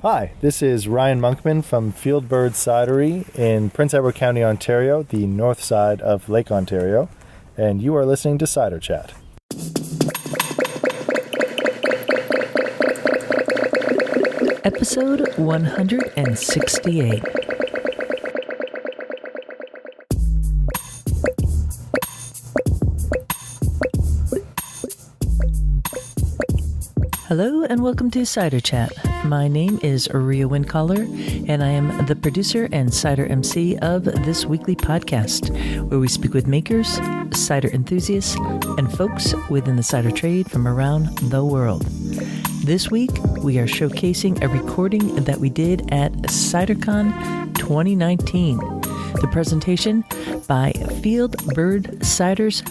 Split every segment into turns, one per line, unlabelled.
Hi, this is Ryan Monkman from FieldBird Cider in Prince Edward County, Ontario, the north side of Lake Ontario, and you are listening to Cider Chat.
Episode 168. Hello and welcome to Cider Chat. My name is Rhea Windcaller, and I am the producer and cider MC of this weekly podcast, where we speak with makers, cider enthusiasts, and folks within the cider trade from around the world. This week, we are showcasing a recording that we did at CiderCon 2019. The presentation by FieldBird Cider's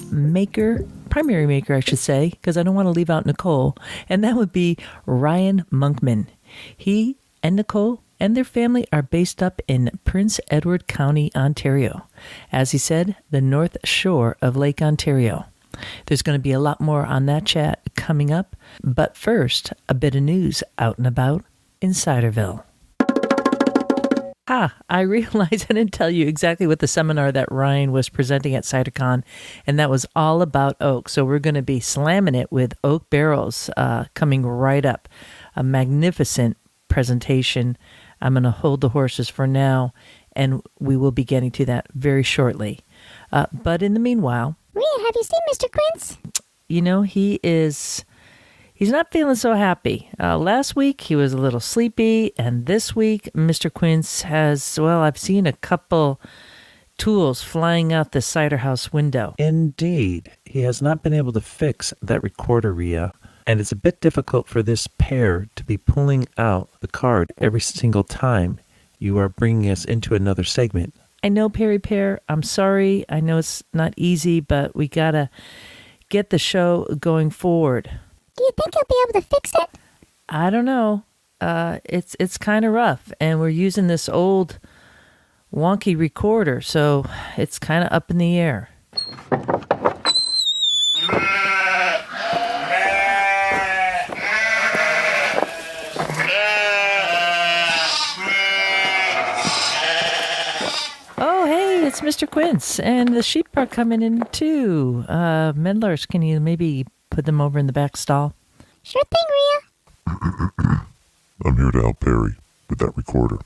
primary maker, I should say, because I don't want to leave out Nicole, and that would be Ryan Monkman. He and Nicole and their family are based up in Prince Edward County, Ontario. As he said, the north shore of Lake Ontario. There's going to be a lot more on that chat coming up, but first, a bit of news out and about in Ciderville. I realized I didn't tell you exactly what the seminar that Ryan was presenting at CiderCon, and that was all about oak. So we're going to be slamming it with oak barrels coming right up. A magnificent presentation. I'm going to hold the horses for now, and we will be getting to that very shortly. But in the meanwhile...
Rhea, have you seen Mr. Quince?
You know, he's not feeling so happy. Last week, he was a little sleepy, and this week, Mr. Quince has, I've seen a couple tools flying out the cider house window.
Indeed. He has not been able to fix that recorder, Rhea, and it's a bit difficult for this pair to be pulling out the card every single time you are bringing us into another segment.
I know, Perry Pear. I'm sorry. I know it's not easy, but we got to get the show going forward.
Do you think he'll be able to fix it?
I don't know. It's kind of rough, and we're using this old wonky recorder, so it's kind of up in the air. Oh, hey, it's Mr. Quince, and the sheep are coming in too. Medlars, can you maybe put them over in the back stall?
Sure thing, Rhea.
I'm here to help Perry with that recorder.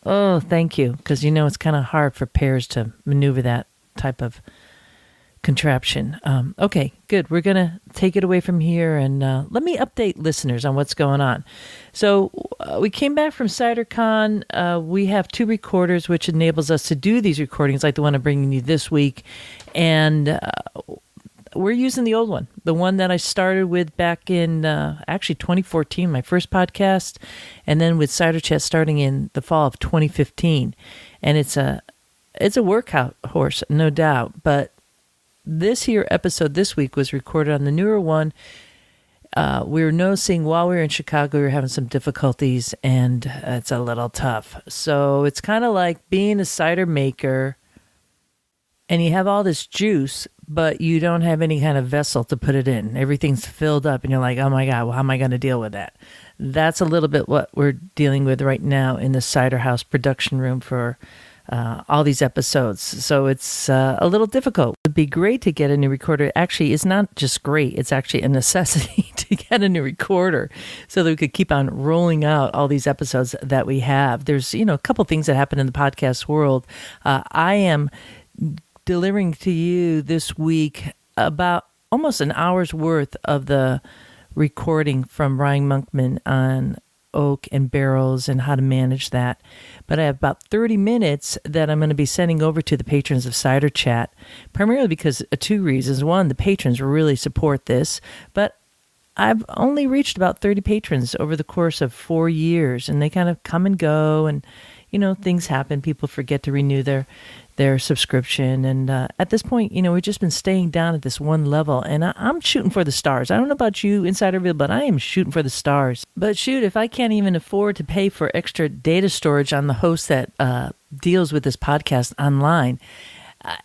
Oh, thank you, because you know it's kind of hard for pairs to maneuver that type of contraption. Okay, good. We're going to take it away from here, and let me update listeners on what's going on. So we came back from CiderCon. We have two recorders, which enables us to do these recordings like the one I'm bringing you this week, and we're using the old one, the one that I started with back in actually 2014, my first podcast, and then with Cider Chat starting in the fall of 2015. And it's a workout horse, no doubt. But this here episode this week was recorded on the newer one. We were noticing while we were in Chicago, we were having some difficulties, and it's a little tough. So it's kind of like being a cider maker, and you have all this juice, but you don't have any kind of vessel to put it in. Everything's filled up, and you're like, oh my God, well, how am I going to deal with that? That's a little bit what we're dealing with right now in the Cider House production room for all these episodes. So it's a little difficult. It would be great to get a new recorder. Actually, it's not just great. It's actually a necessity to get a new recorder so that we could keep on rolling out all these episodes that we have. There's, a couple things that happen in the podcast world. I am delivering to you this week about almost an hour's worth of the recording from Ryan Monkman on oak and barrels and how to manage that. But I have about 30 minutes that I'm going to be sending over to the patrons of Cider Chat, primarily because of two reasons. One, the patrons really support this, but I've only reached about 30 patrons over the course of 4 years, and they kind of come and go, and things happen. People forget to renew their subscription. And at this point, we've just been staying down at this one level. And I'm shooting for the stars. I don't know about you, Insiderville, but I am shooting for the stars. But shoot, if I can't even afford to pay for extra data storage on the host that deals with this podcast online,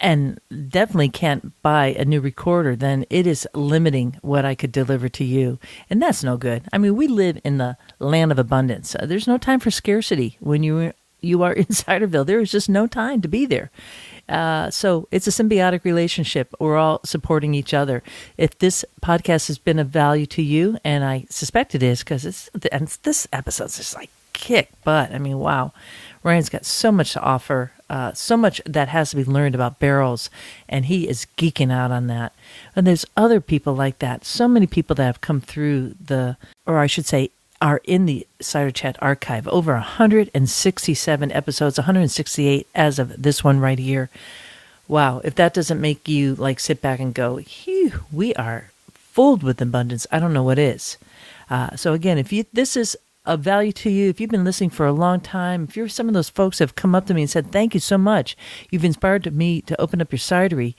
and definitely can't buy a new recorder, then it is limiting what I could deliver to you. And that's no good. I mean, we live in the land of abundance. There's no time for scarcity when you are in Ciderville. There is just no time to be there. So it's a symbiotic relationship. We're all supporting each other. If this podcast has been of value to you, and I suspect it is, because this episode's just like kick butt. I mean, wow. Ryan's got so much to offer, so much that has to be learned about barrels, and he is geeking out on that. And there's other people like that. So many people that have come through or I should say, are in the Cider Chat archive. Over 167 episodes, 168 as of this one right here. Wow, if that doesn't make you like sit back and go, "Phew, we are filled with abundance," I don't know what is. So again, if this is of value to you, if you've been listening for a long time, if you're some of those folks who have come up to me and said, "Thank you so much, you've inspired me to open up your cidery,"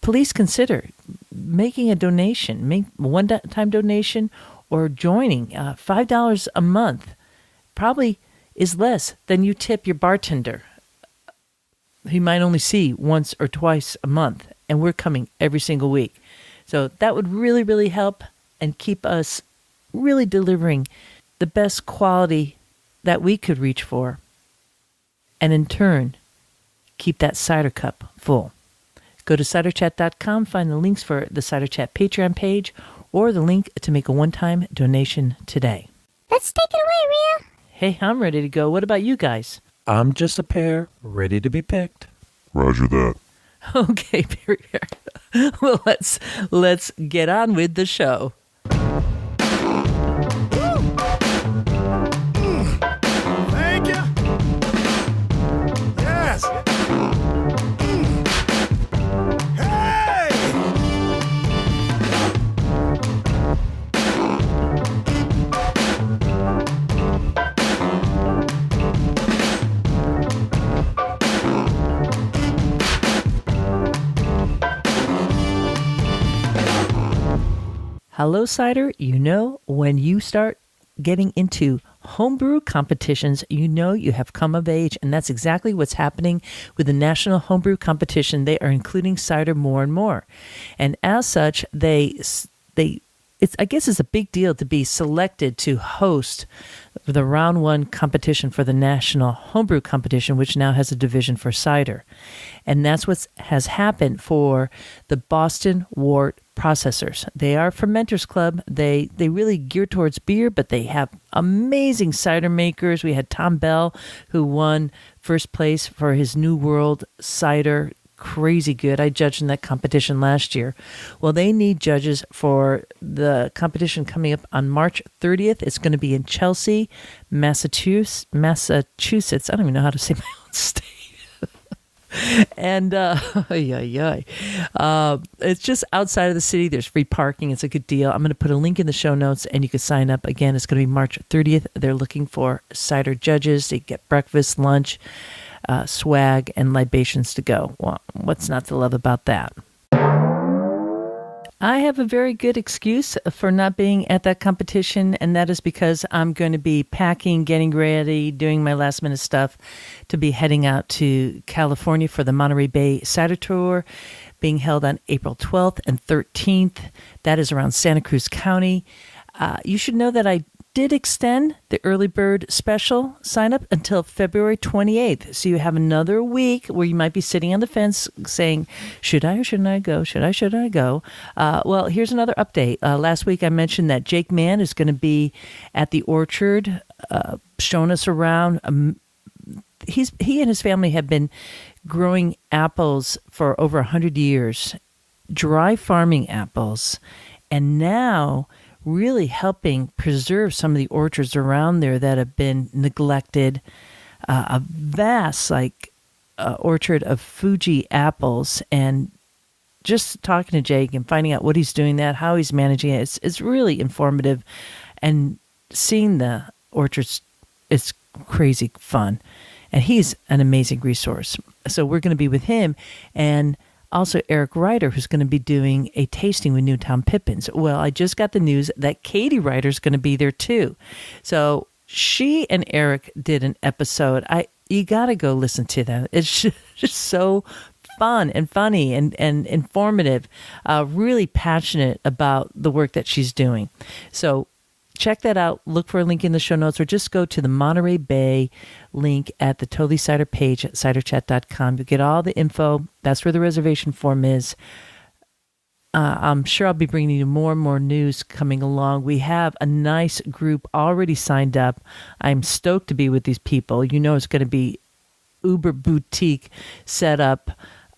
please consider making a donation, make a one-time donation, or joining. $5 a month probably is less than you tip your bartender, who might only see once or twice a month, and we're coming every single week. So that would really, really help and keep us really delivering the best quality that we could reach for, and in turn, keep that cider cup full. Go to ciderchat.com, find the links for the Cider Chat Patreon page, or the link to make a one-time donation today.
Let's take it away, Rhea.
Hey, I'm ready to go. What about you guys?
I'm just a pear, ready to be picked.
Roger that.
Okay, Barry. Well, let's get on with the show.
Thank you. Yes. Hey!
Hello, Cider. You know, when you start getting into homebrew competitions, you know you have come of age, and that's exactly what's happening with the National Homebrew Competition. They are including cider more and more, and as such, I guess it's a big deal to be selected to host the round one competition for the National Homebrew Competition, which now has a division for cider. And that's what has happened for the Boston Wort Processors. They are a fermenters club. They really gear towards beer, but they have amazing cider makers. We had Tom Bell, who won first place for his New World cider. Crazy good. I judged in that competition last year. Well, they need judges for the competition coming up on March 30th. It's going to be in Chelsea, Massachusetts. I don't even know how to say my own state. And it's just outside of the city. There's free parking. It's a good deal. I'm going to put a link in the show notes, and you can sign up. Again, it's going to be March 30th. They're looking for cider judges. They get breakfast, lunch, swag, and libations to go. Well, what's not to love about that? I have a very good excuse for not being at that competition, and that is because I'm going to be packing, getting ready, doing my last minute stuff to be heading out to California for the Monterey Bay Cider Tour, being held on April 12th and 13th. That is around Santa Cruz County. You should know that I did extend the early bird special sign up until February 28th. So you have another week where you might be sitting on the fence saying, should I or shouldn't I go? Should I go? Well, here's another update. Last week I mentioned that Jake Mann is going to be at the orchard, showing us around. He and his family have been growing apples for over 100 years, dry farming apples, and now really helping preserve some of the orchards around there that have been neglected. A vast orchard of Fuji apples, and just talking to Jake and finding out what he's doing, how he's managing it, it's really informative, and seeing the orchards is crazy fun, and he's an amazing resource. So we're going to be with him, and also Eric Ryder, who's going to be doing a tasting with Newtown Pippins. Well, I just got the news that Katie Ryder's going to be there too. So she and Eric did an episode. You got to go listen to them. It's just so fun and funny and informative, really passionate about the work that she's doing. So check that out. Look for a link in the show notes, or just go to the Monterey Bay link at the Totally Cider page at ciderchat.com. You'll get all the info. That's where the reservation form is. I'm sure I'll be bringing you more and more news coming along. We have a nice group already signed up. I'm stoked to be with these people. You know, it's going to be uber boutique setup.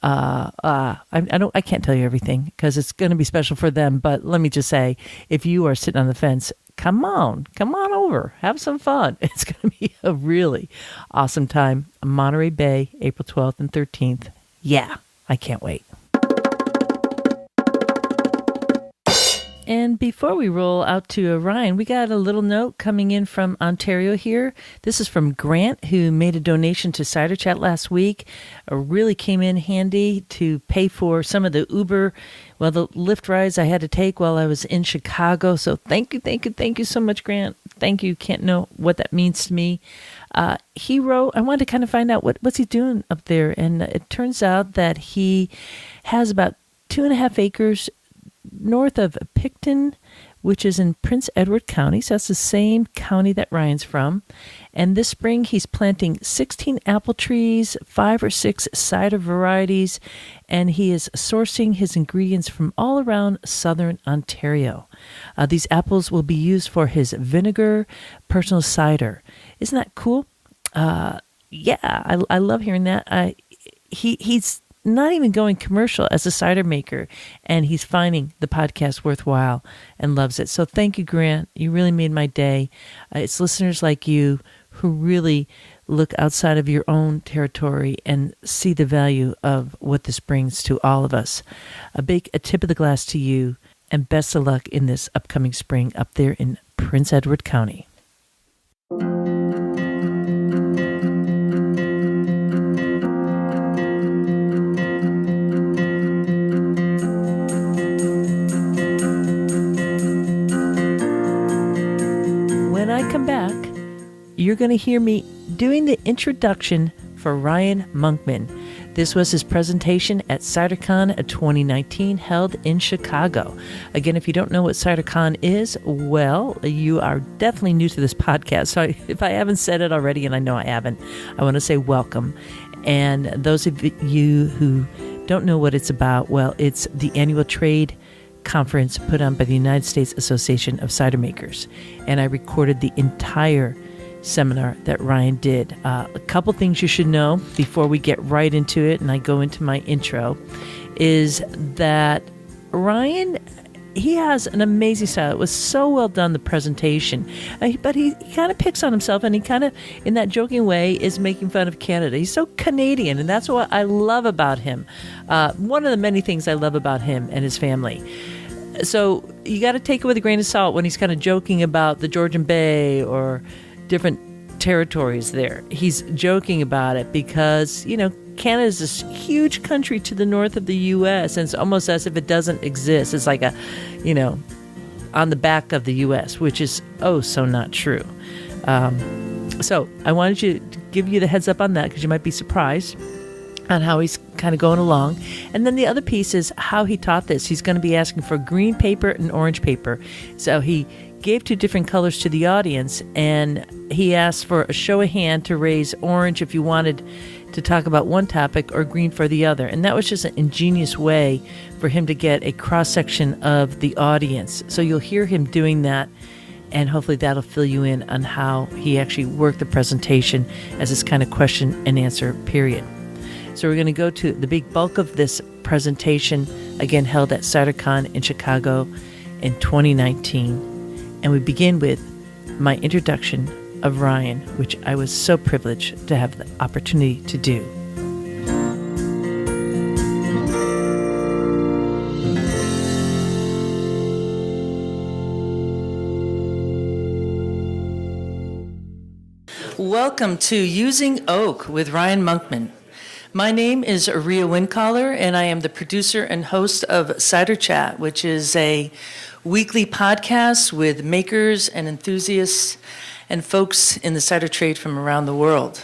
I can't tell you everything because it's going to be special for them. But let me just say, if you are sitting on the fence, come on over, have some fun. It's going to be a really awesome time. Monterey Bay, April 12th and 13th. Yeah, I can't wait. And before we roll out to Ryan, we got a little note coming in from Ontario here. This is from Grant, who made a donation to Cider Chat last week. It really came in handy to pay for some of the the Lyft rides I had to take while I was in Chicago. So thank you so much, Grant. Thank you. Can't know what that means to me. He wrote, I wanted to kind of find out what's he doing up there. And it turns out that he has about 2.5 acres north of Picton, which is in Prince Edward County. So that's the same county that Ryan's from. And this spring, he's planting 16 apple trees, 5 or 6 cider varieties, and he is sourcing his ingredients from all around southern Ontario. These apples will be used for his vinegar personal cider. Isn't that cool? Yeah, I love hearing that. He's not even going commercial as a cider maker, and he's finding the podcast worthwhile and loves it. So thank you, Grant. You really made my day. It's listeners like you who really look outside of your own territory and see the value of what this brings to all of us. A tip of the glass to you, and best of luck in this upcoming spring up there in Prince Edward County. When I come back, you're going to hear me doing the introduction for Ryan Monkman. This was his presentation at CiderCon 2019 held in Chicago. Again, if you don't know what CiderCon is, well, you are definitely new to this podcast. So if I haven't said it already, and I know I haven't, I want to say welcome. And those of you who don't know what it's about, well, it's the annual trade conference put on by the United States Association of Cider Makers. And I recorded the entire seminar that Ryan did. A couple things you should know before we get right into it and I go into my intro is that Ryan, he has an amazing style. It was so well done, the presentation. But he kind of picks on himself, and he kind of, in that joking way, is making fun of Canada. He's so Canadian, and that's what I love about him. One of the many things I love about him and his family. So you got to take it with a grain of salt when he's kind of joking about the Georgian Bay or different territories there. He's joking about it because, Canada is this huge country to the north of the U.S., and it's almost as if it doesn't exist. It's like on the back of the U.S., which is so not true. So I wanted to give you the heads up on that because you might be surprised on how he's kind of going along. And then the other piece is how he taught this. He's going to be asking for green paper and orange paper. So he gave 2 different colors to the audience, and he asked for a show of hand to raise orange if you wanted to talk about one topic or green for the other. And that was just an ingenious way for him to get a cross-section of the audience. So you'll hear him doing that, and hopefully that'll fill you in on how he actually worked the presentation as this kind of question and answer period. So we're going to go to the big bulk of this presentation, again held at CiderCon in Chicago in 2019. And we begin with my introduction of Ryan, which I was so privileged to have the opportunity to do. Welcome to Using Oak with Ryan Monkman. My name is Rhea Windcaller, and I am the producer and host of Cider Chat, which is a weekly podcast with makers and enthusiasts and folks in the cider trade from around the world.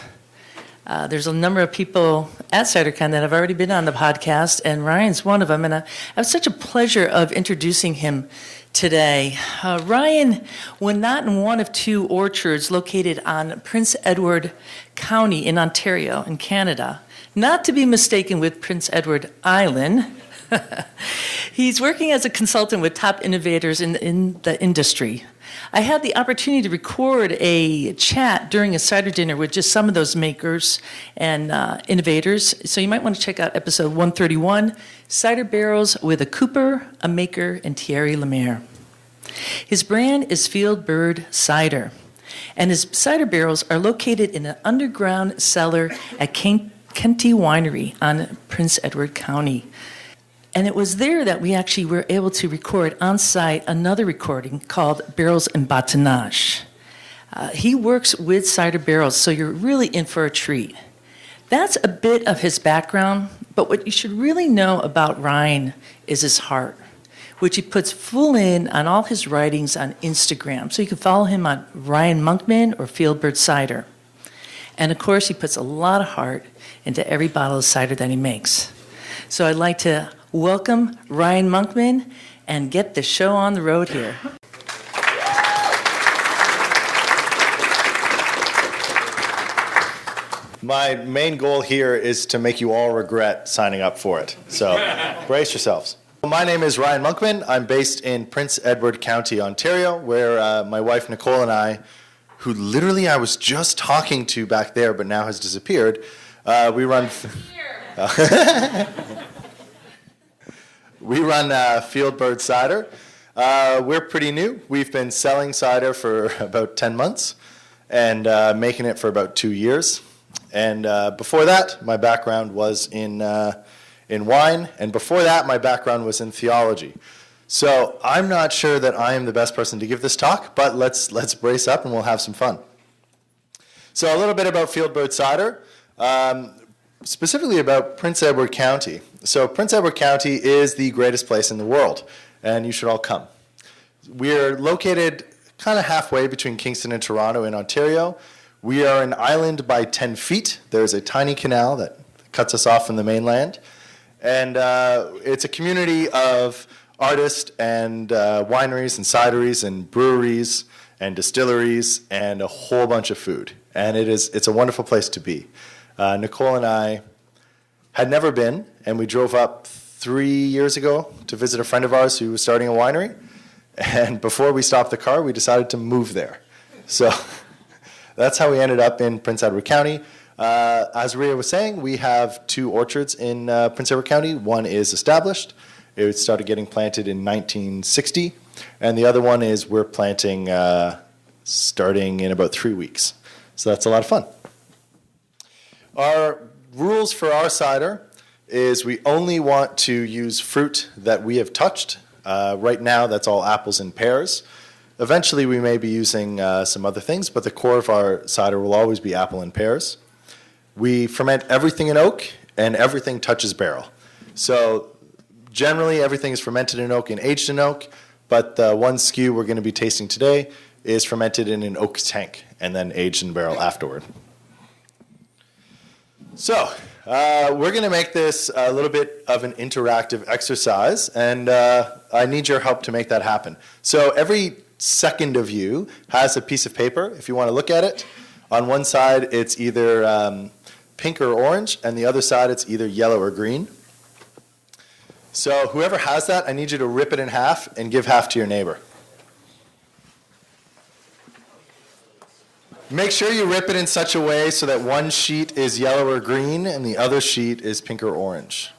There's a number of people at CiderCon that have already been on the podcast, and Ryan's one of them. And I have such a pleasure of introducing him today. Ryan, when not in one of two orchards located on Prince Edward County in Ontario, in Canada, not to be mistaken with Prince Edward Island, he's working as a consultant with top innovators in the industry. I had the opportunity to record a chat during a cider dinner with just some of those makers and innovators. So you might want to check out episode 131, Cider Barrels with a Cooper, a Maker, and Thierry Lemaire. His brand is FieldBird Cider, and his cider barrels are located in an underground cellar at Kenty Winery on Prince Edward County. And it was there that we actually were able to record on site another recording called Barrels and Batonnage. He works with cider barrels, so you're really in for a treat. That's a bit of his background, but what you should really know about Ryan is his heart, which he puts full in on all his writings on Instagram. So you can follow him on Ryan Monkman or FieldBird Cider. And of course, he puts a lot of heart into every bottle of cider that he makes. So I'd like to welcome Ryan Monkman and get the show on the road here.
My main goal here is to make you all regret signing up for it. So brace yourselves. My name is Ryan Monkman. I'm based in Prince Edward County, Ontario, where my wife Nicole and I, who literally I was just talking to back there but now has disappeared, we run... We run FieldBird Cider. We're pretty new. We've been selling cider for about 10 months and making it for about 2 years. And before that, my background was in wine, and before that, my background was in theology. So I'm not sure that I am the best person to give this talk, but let's brace up and we'll have some fun. So a little bit about FieldBird Cider. Specifically about Prince Edward County. So Prince Edward County is the greatest place in the world, and you should all come. We're located kind of halfway between Kingston and Toronto in Ontario. We are an island by 10 feet. There's a tiny canal that cuts us off from the mainland, and it's a community of artists and wineries and cideries and breweries and distilleries and a whole bunch of food, and it's a wonderful place to be. Nicole and I had never been, and we drove up 3 years ago to visit a friend of ours who was starting a winery. And before we stopped the car, we decided to move there. So that's how we ended up in Prince Edward County. As Rhea was saying, we have 2 orchards in Prince Edward County. One is established. It started getting planted in 1960. And the other one is we're planting starting in about 3 weeks. So that's a lot of fun. Our rules for our cider is we only want to use fruit that we have touched. Right now, that's all apples and pears. Eventually, we may be using some other things, but the core of our cider will always be apple and pears. We ferment everything in oak, and everything touches barrel. So generally, everything is fermented in oak and aged in oak, but the one SKU we're going to be tasting today is fermented in an oak tank and then aged in barrel afterward. So we're going to make this a little bit of an interactive exercise, and I need your help to make that happen. So every second of you has a piece of paper, if you want to look at it. On one side, it's either pink or orange, and the other side, it's either yellow or green. So whoever has that, I need you to rip it in half and give half to your neighbor. Make sure you rip it in such a way so that one sheet is yellow or green and the other sheet is pink or orange.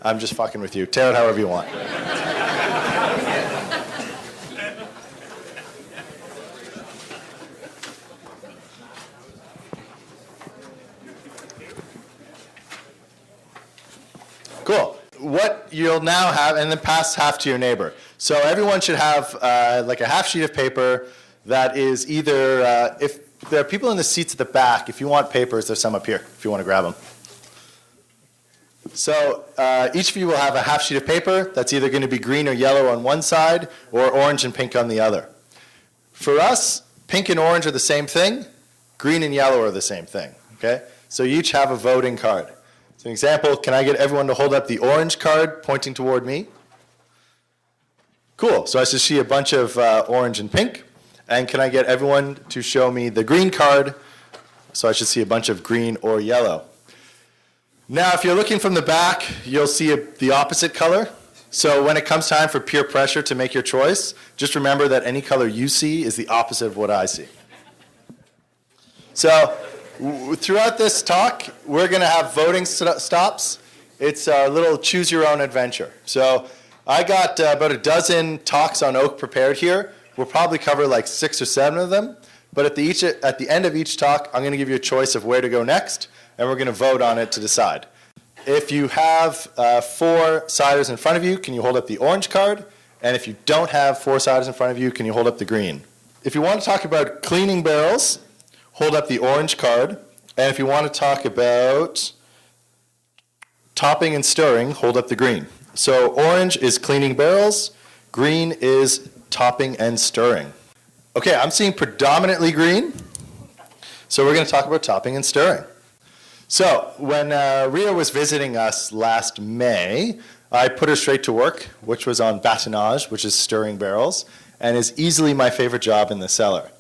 I'm just fucking with you. Tear it however you want. Cool. What you'll now have, and then pass half to your neighbor. So everyone should have like a half sheet of paper that is either, if there are people in the seats at the back, if you want papers, there's some up here if you want to grab them. So each of you will have a half sheet of paper that's either going to be green or yellow on one side or orange and pink on the other. For us, pink and orange are the same thing. Green and yellow are the same thing. Okay? So you each have a voting card. So an example, can I get everyone to hold up the orange card pointing toward me? Cool. So I should see a bunch of orange and pink. And can I get everyone to show me the green card? So I should see a bunch of green or yellow. Now, if you're looking from the back, you'll see the opposite color. So when it comes time for peer pressure to make your choice, just remember that any color you see is the opposite of what I see. So throughout this talk, we're going to have voting stops. It's our little choose-your-own adventure. So I got about a dozen talks on oak prepared here. We'll probably cover like 6 or 7 of them. But at the end of each talk, I'm going to give you a choice of where to go next, and we're going to vote on it to decide. If you have 4 ciders in front of you, can you hold up the orange card? And if you don't have 4 ciders in front of you, can you hold up the green? If you want to talk about cleaning barrels, hold up the orange card. And if you want to talk about topping and stirring, hold up the green. So orange is cleaning barrels, green is topping and stirring. Okay, I'm seeing predominantly green, so we're going to talk about topping and stirring. So when Rhea was visiting us last May, I put her straight to work, which was on batonnage, which is stirring barrels, and is easily my favorite job in the cellar.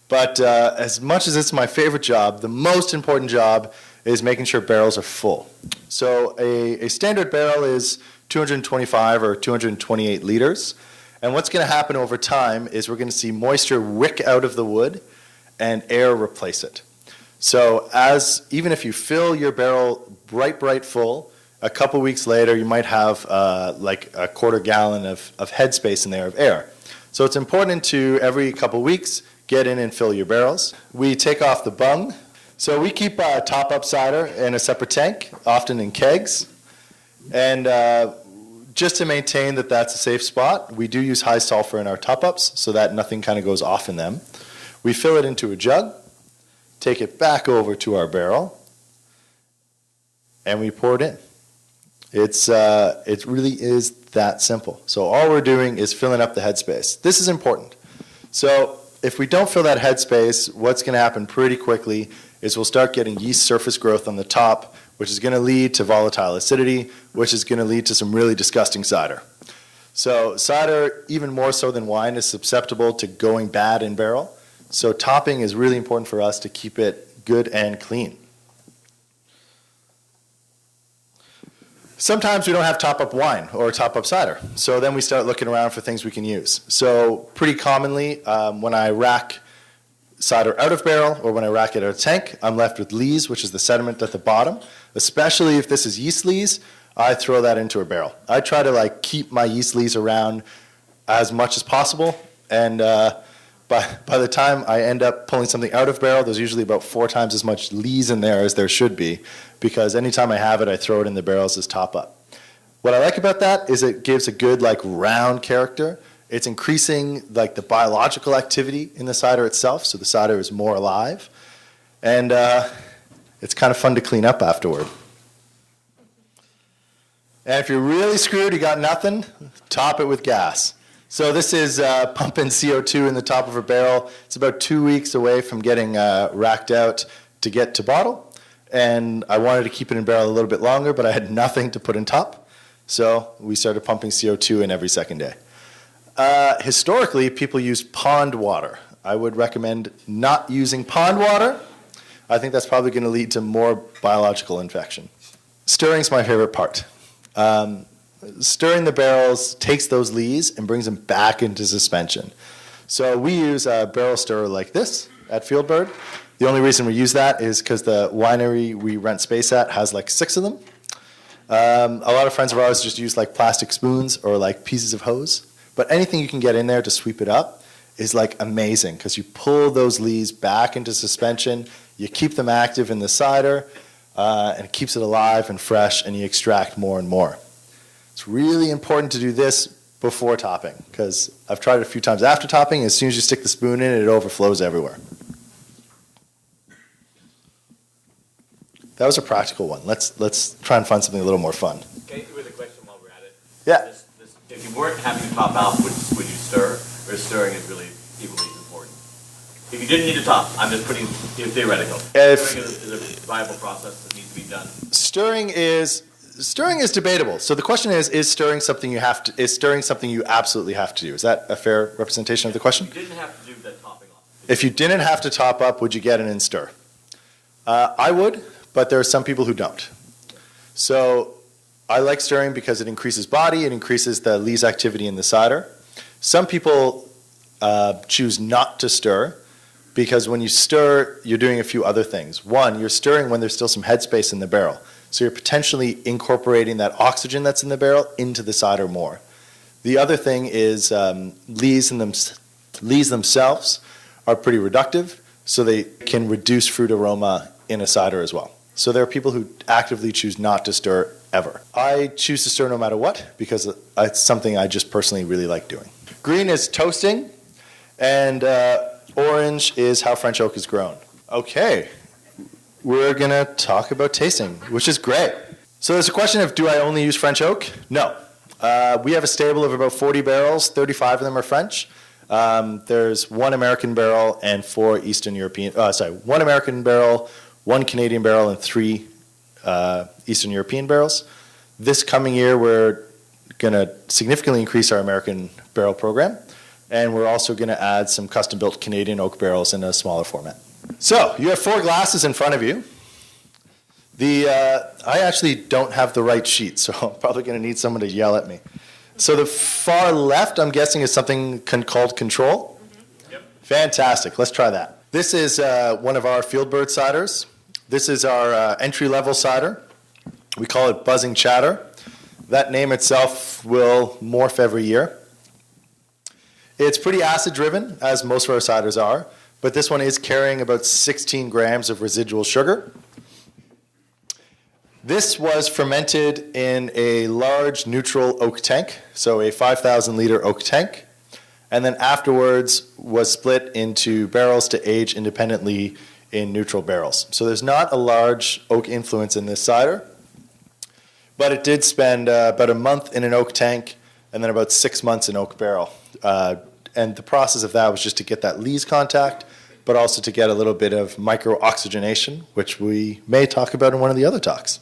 But as much as it's my favorite job, the most important job is making sure barrels are full. So a standard barrel is 225 or 228 liters. And what's going to happen over time is we're going to see moisture wick out of the wood and air replace it. So even if you fill your barrel bright full, a couple weeks later you might have like a quarter gallon of headspace in there of air. So it's important to every couple weeks get in and fill your barrels. We take off the bung. So we keep top-up cider in a separate tank, often in kegs. And just to maintain that that's a safe spot, we do use high sulfur in our top-ups so that nothing kind of goes off in them. We fill it into a jug, take it back over to our barrel, and we pour it in. It really is that simple. So all we're doing is filling up the headspace. This is important. So if we don't fill that headspace, what's going to happen pretty quickly is we'll start getting yeast surface growth on the top, which is going to lead to volatile acidity, which is going to lead to some really disgusting cider. So cider, even more so than wine, is susceptible to going bad in barrel. So topping is really important for us to keep it good and clean. Sometimes we don't have top-up wine or top-up cider, so then we start looking around for things we can use. So pretty commonly, when I rack cider out of barrel or when I rack it out of tank, I'm left with lees, which is the sediment at the bottom. Especially if this is yeast lees, I throw that into a barrel. I try to keep my yeast lees around as much as possible, and by the time I end up pulling something out of barrel, there's usually about 4 times as much lees in there as there should be, because anytime I have it, I throw it in the barrels as top up. What I like about that is it gives a good round character. It's increasing the biological activity in the cider itself, so the cider is more alive, and it's kind of fun to clean up afterward. And if you're really screwed, you got nothing, top it with gas. So this is pumping CO2 in the top of a barrel. It's about 2 weeks away from getting racked out to get to bottle. And I wanted to keep it in barrel a little bit longer, but I had nothing to put in top. So we started pumping CO2 in every second day. Historically, people use pond water. I would recommend not using pond water. I think that's probably going to lead to more biological infection. Stirring's my favorite part. Stirring the barrels takes those lees and brings them back into suspension. So we use a barrel stirrer like this at FieldBird. The only reason we use that is because the winery we rent space at has 6 of them. A lot of friends of ours just use plastic spoons or pieces of hose. But anything you can get in there to sweep it up is amazing, because you pull those lees back into suspension, you keep them active in the cider, and it keeps it alive and fresh, and you extract more and more. It's really important to do this before topping, because I've tried it a few times after topping. As soon as you stick the spoon in, it overflows everywhere. That was a practical one. Let's try and find something a little more fun.
Okay, with a question while we're at it.
Yeah.
If you weren't having to top out, would you stir? Or stirring is really equally as important? If you didn't need to top, I'm just putting theoretical.
If-
Stirring is a viable process that needs to be done.
Stirring is debatable. So the question is stirring something you absolutely have to do? Is that a fair representation of the question?
You didn't have to do that topping off.
If you didn't have to top up, would you get an in-stir? I would, but there are some people who don't. So I like stirring because it increases body, it increases the lees activity in the cider. Some people choose not to stir because when you stir, you're doing a few other things. One, you're stirring when there's still some headspace in the barrel. So you're potentially incorporating that oxygen that's in the barrel into the cider more. The other thing is lees themselves are pretty reductive, so they can reduce fruit aroma in a cider as well. So there are people who actively choose not to stir ever. I choose to stir no matter what because it's something I just personally really like doing. Green is toasting, and orange is how French oak is grown. Okay, we're going to talk about tasting, which is great. So there's a question of, do I only use French oak? No. We have a stable of about 40 barrels. 35 of them are French. There's one American barrel and one American barrel, one Canadian barrel, and 3 Eastern European barrels. This coming year, we're going to significantly increase our American barrel program, and we're also going to add some custom-built Canadian oak barrels in a smaller format. So you have 4 glasses in front of you. I actually don't have the right sheet, so I'm probably going to need someone to yell at me. So the far left, I'm guessing, is something called control?
Mm-hmm. Yep.
Fantastic. Let's try that. This is one of our FieldBird ciders. This is our entry-level cider. We call it Buzzing Chatter. That name itself will morph every year. It's pretty acid-driven, as most of our ciders are, but this one is carrying about 16 grams of residual sugar. This was fermented in a large neutral oak tank, so a 5,000-liter oak tank, and then afterwards was split into barrels to age independently in neutral barrels. So there's not a large oak influence in this cider, but it did spend about a month in an oak tank and then about 6 months in oak barrel. And the process of that was just to get that lees contact, but also to get a little bit of micro-oxygenation, which we may talk about in one of the other talks.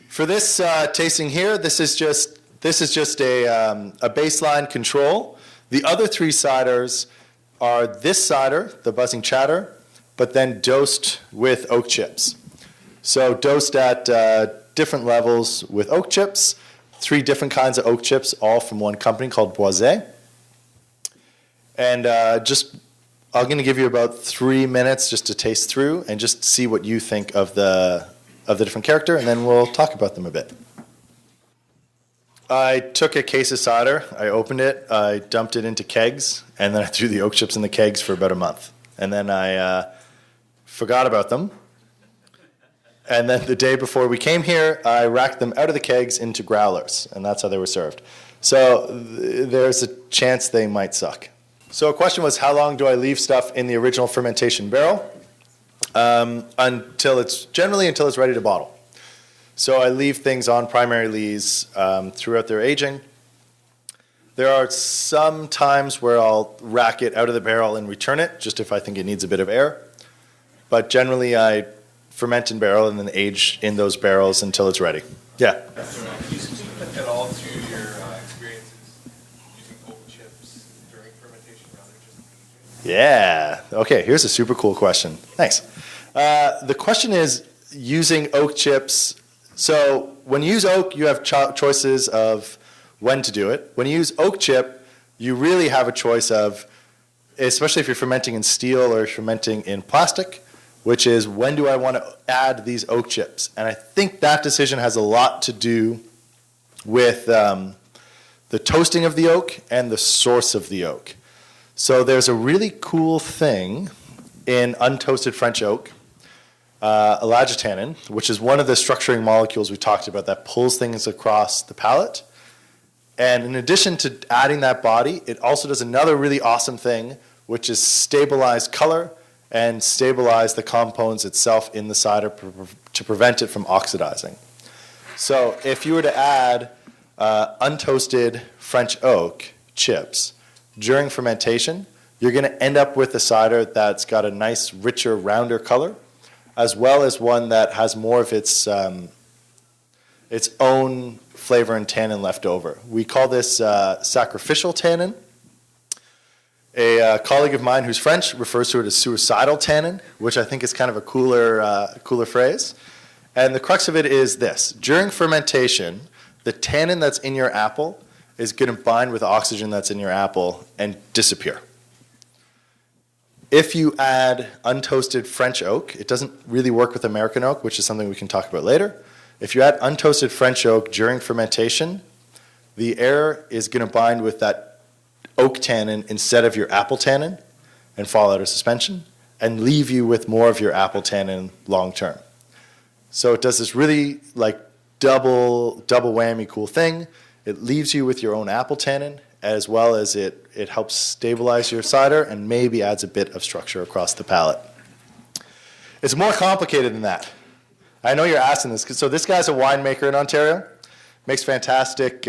For this tasting here, this is just a baseline control. The other 3 ciders are this cider, the Buzzing Chatter, but then dosed with oak chips. So dosed at different levels with oak chips, 3 different kinds of oak chips, all from one company called Boisé. And I'm going to give you about 3 minutes just to taste through and just see what you think of the different character, and then we'll talk about them a bit. I took a case of cider, I opened it, I dumped it into kegs, and then I threw the oak chips in the kegs for about a month. And then I forgot about them. And then the day before we came here, I racked them out of the kegs into growlers, and that's how they were served. So there's a chance they might suck. So a question was, how long do I leave stuff in the original fermentation barrel? Until it's ready to bottle. So I leave things on primary lees throughout their aging. There are some times where I'll rack it out of the barrel and return it, just if I think it needs a bit of air. But generally I ferment in barrel and then age in those barrels until it's ready. Yeah?
Can you speak at all to your experiences using oak chips during fermentation rather than just aging?
Yeah. Okay, here's a super cool question. Thanks. The question is using oak chips. So when you use oak, you have choices of when to do it. When you use oak chip, you really have a choice of, especially if you're fermenting in steel or fermenting in plastic, which is when do I want to add these oak chips? And I think that decision has a lot to do with the toasting of the oak and the source of the oak. So there's a really cool thing in untoasted French oak, aligncenter tannin, which is one of the structuring molecules we talked about that pulls things across the palate. And in addition to adding that body, it also does another really awesome thing, which is stabilize color and stabilize the compounds itself in the cider to prevent it from oxidizing. So if you were to add untoasted French oak chips during fermentation, you're going to end up with a cider that's got a nice, richer, rounder color, as well as one that has more of its own flavor and tannin left over. We call this sacrificial tannin. A colleague of mine who's French refers to it as suicidal tannin, which I think is kind of a cooler phrase. And the crux of it is this. During fermentation, the tannin that's in your apple is going to bind with oxygen that's in your apple and disappear. If you add untoasted French oak, it doesn't really work with American oak, which is something we can talk about later. If you add untoasted French oak during fermentation, the air is going to bind with that oak tannin instead of your apple tannin and fall out of suspension and leave you with more of your apple tannin long term. So it does this really like double whammy cool thing. It leaves you with your own apple tannin, as well as it helps stabilize your cider and maybe adds a bit of structure across the palate. It's more complicated than that. I know you're asking this. So this guy's a winemaker in Ontario, makes fantastic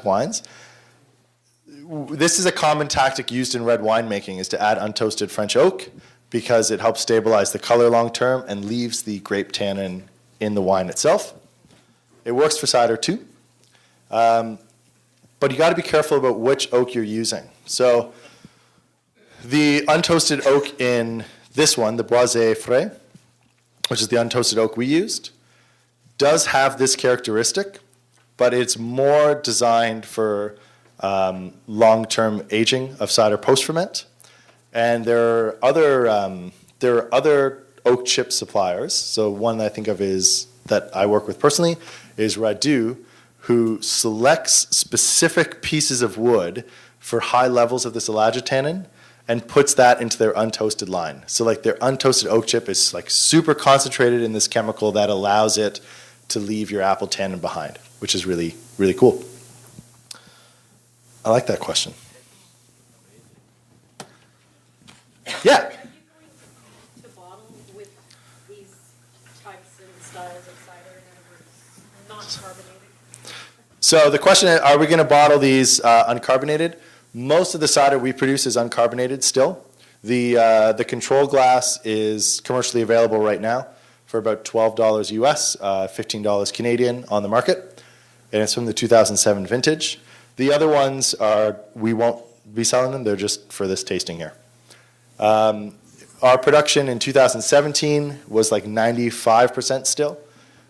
wines. This is a common tactic used in red winemaking, is to add untoasted French oak because it helps stabilize the color long term and leaves the grape tannin in the wine itself. It works for cider too. But you got to be careful about which oak you're using. So the untoasted oak in this one, the Boisé Frais, which is the untoasted oak we used, does have this characteristic, but it's more designed for long-term aging of cider post-ferment. And there are other oak chip suppliers. So one that I think of is that I work with personally is Radu, who selects specific pieces of wood for high levels of this elagitannin and puts that into their untoasted line. So like their untoasted oak chip is like super concentrated in this chemical that allows it to leave your apple tannin behind, which is really, really cool. I like that question. Yeah.
Are you going to bottle with these types and styles of cider, in other words, not carbonated?
So the question is, are we going to bottle these uncarbonated? Most of the cider we produce is uncarbonated still. The control glass is commercially available right now for about $12 US, $15 Canadian on the market, and it's from the 2007 vintage. The other ones we won't be selling them, they're just for this tasting here. Our production in 2017 was like 95% still,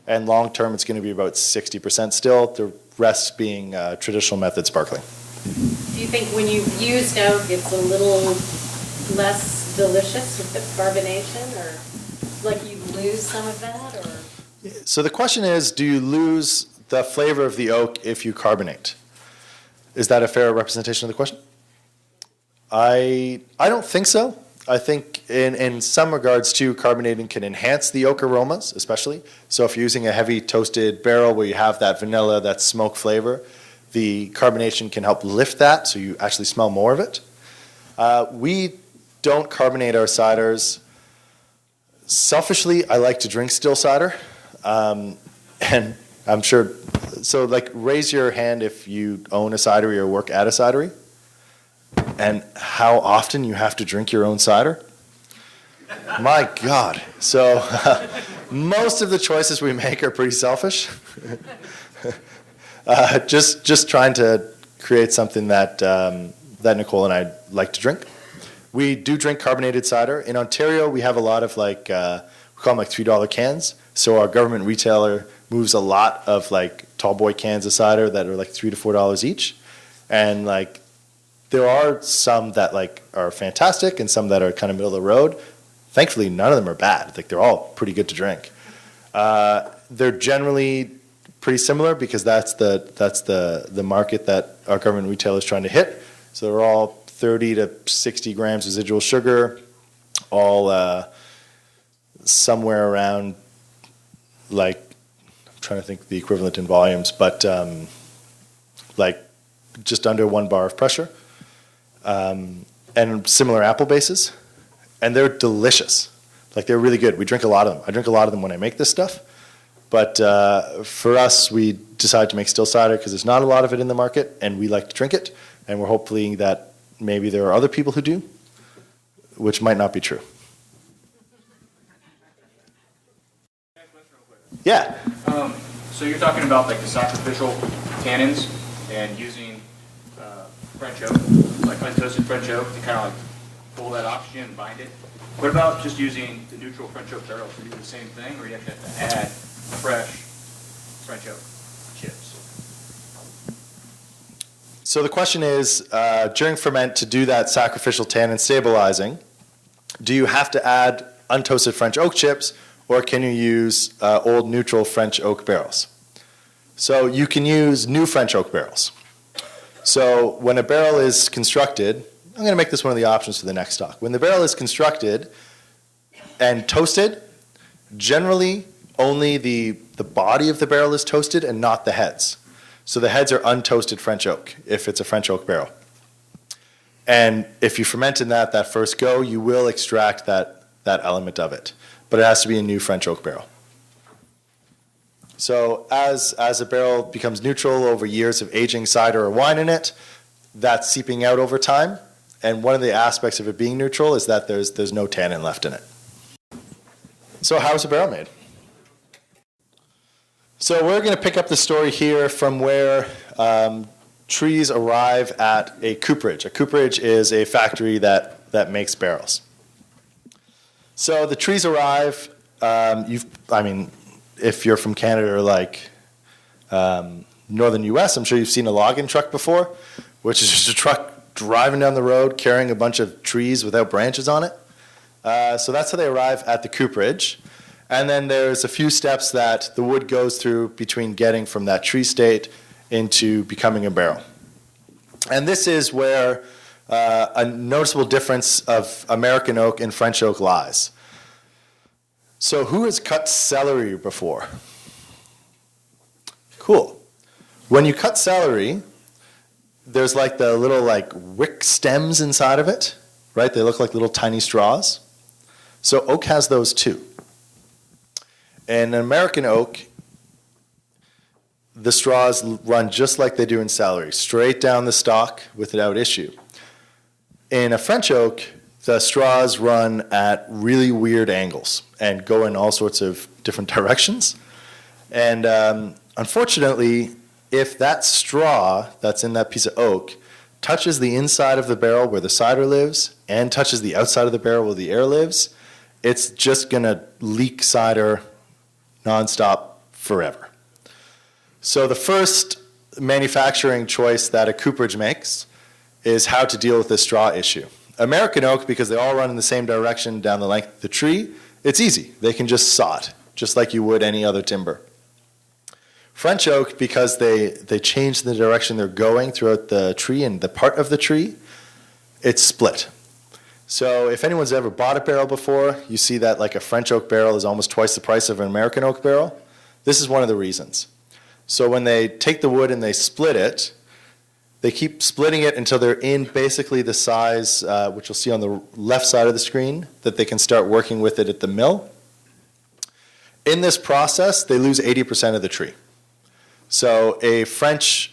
and long term it's going to be about 60% still, the rest being traditional method sparkling.
Do you think when you've used oak, it's a little less delicious with the carbonation, or like you lose some of that? Or?
So the question is, do you lose the flavor of the oak if you carbonate? Is that a fair representation of the question? I don't think so. I think in some regards too, carbonating can enhance the oak aromas, especially. So if you're using a heavy toasted barrel where you have that vanilla, that smoke flavor, the carbonation can help lift that so you actually smell more of it. We don't carbonate our ciders. Selfishly, I like to drink still cider. And I'm sure, so like raise your hand if you own a cidery or work at a cidery. And how often you have to drink your own cider? My God. So most of the choices we make are pretty selfish. Just trying to create something that Nicole and I like to drink. We do drink carbonated cider. In Ontario, we have a lot of we call them like $3 cans. So our government retailer moves a lot of like tall boy cans of cider that are like $3 to $4 each. And like there are some that like are fantastic and some that are kind of middle of the road. Thankfully, none of them are bad. Like they're all pretty good to drink. They're generally pretty similar because that's the market that our government retailer is trying to hit. So they're all 30 to 60 grams residual sugar, all somewhere around like, I'm trying to think the equivalent in volumes, but like just under 1 bar of pressure, and similar apple bases, and they're delicious. Like they're really good. We drink a lot of them. I drink a lot of them when I make this stuff. But for us, we decided to make still cider because there's not a lot of it in the market, and we like to drink it. And we're hoping that maybe there are other people who do, which might not be true. Yeah.
So you're talking about like the sacrificial tannins and using French oak, like untoasted French oak, to kind of like pull that oxygen and bind it. What about just using the neutral French oak barrels to do the same thing, or you actually have to add fresh French oak chips?
So the question is, during ferment, to do that sacrificial tannin stabilizing, do you have to add untoasted French oak chips, or can you use old neutral French oak barrels? So you can use new French oak barrels. So when a barrel is constructed, I'm going to make this one of the options for the next talk. When the barrel is constructed and toasted, generally only the body of the barrel is toasted and not the heads. So the heads are untoasted French oak if it's a French oak barrel. And if you ferment in that first go, you will extract that element of it. But it has to be a new French oak barrel. So as a barrel becomes neutral over years of aging cider or wine in it, that's seeping out over time. And one of the aspects of it being neutral is that there's no tannin left in it. So how is a barrel made? So we're going to pick up the story here from where trees arrive at a cooperage. A cooperage is a factory that makes barrels. So the trees arrive. If you're from Canada or like northern U.S., I'm sure you've seen a logging truck before, which is just a truck driving down the road carrying a bunch of trees without branches on it. So that's how they arrive at the cooperage. And then there's a few steps that the wood goes through between getting from that tree state into becoming a barrel. And this is where a noticeable difference of American oak and French oak lies. So who has cut celery before? Cool. When you cut celery, there's like the little like wick stems inside of it, right? They look like little tiny straws. So oak has those too. In American oak, the straws run just like they do in celery, straight down the stalk without issue. In a French oak, the straws run at really weird angles and go in all sorts of different directions. And unfortunately, if that straw that's in that piece of oak touches the inside of the barrel where the cider lives and touches the outside of the barrel where the air lives, it's just going to leak cider nonstop forever. So the first manufacturing choice that a cooperage makes is how to deal with this straw issue. American oak, because they all run in the same direction down the length of the tree, it's easy. They can just saw it, just like you would any other timber. French oak, because they change the direction they're going throughout the tree and the part of the tree, it's split. So if anyone's ever bought a barrel before, you see that like a French oak barrel is almost twice the price of an American oak barrel. This is one of the reasons. So when they take the wood and they split it, they keep splitting it until they're in basically the size, which you'll see on the left side of the screen, that they can start working with it at the mill. In this process, they lose 80% of the tree. So a French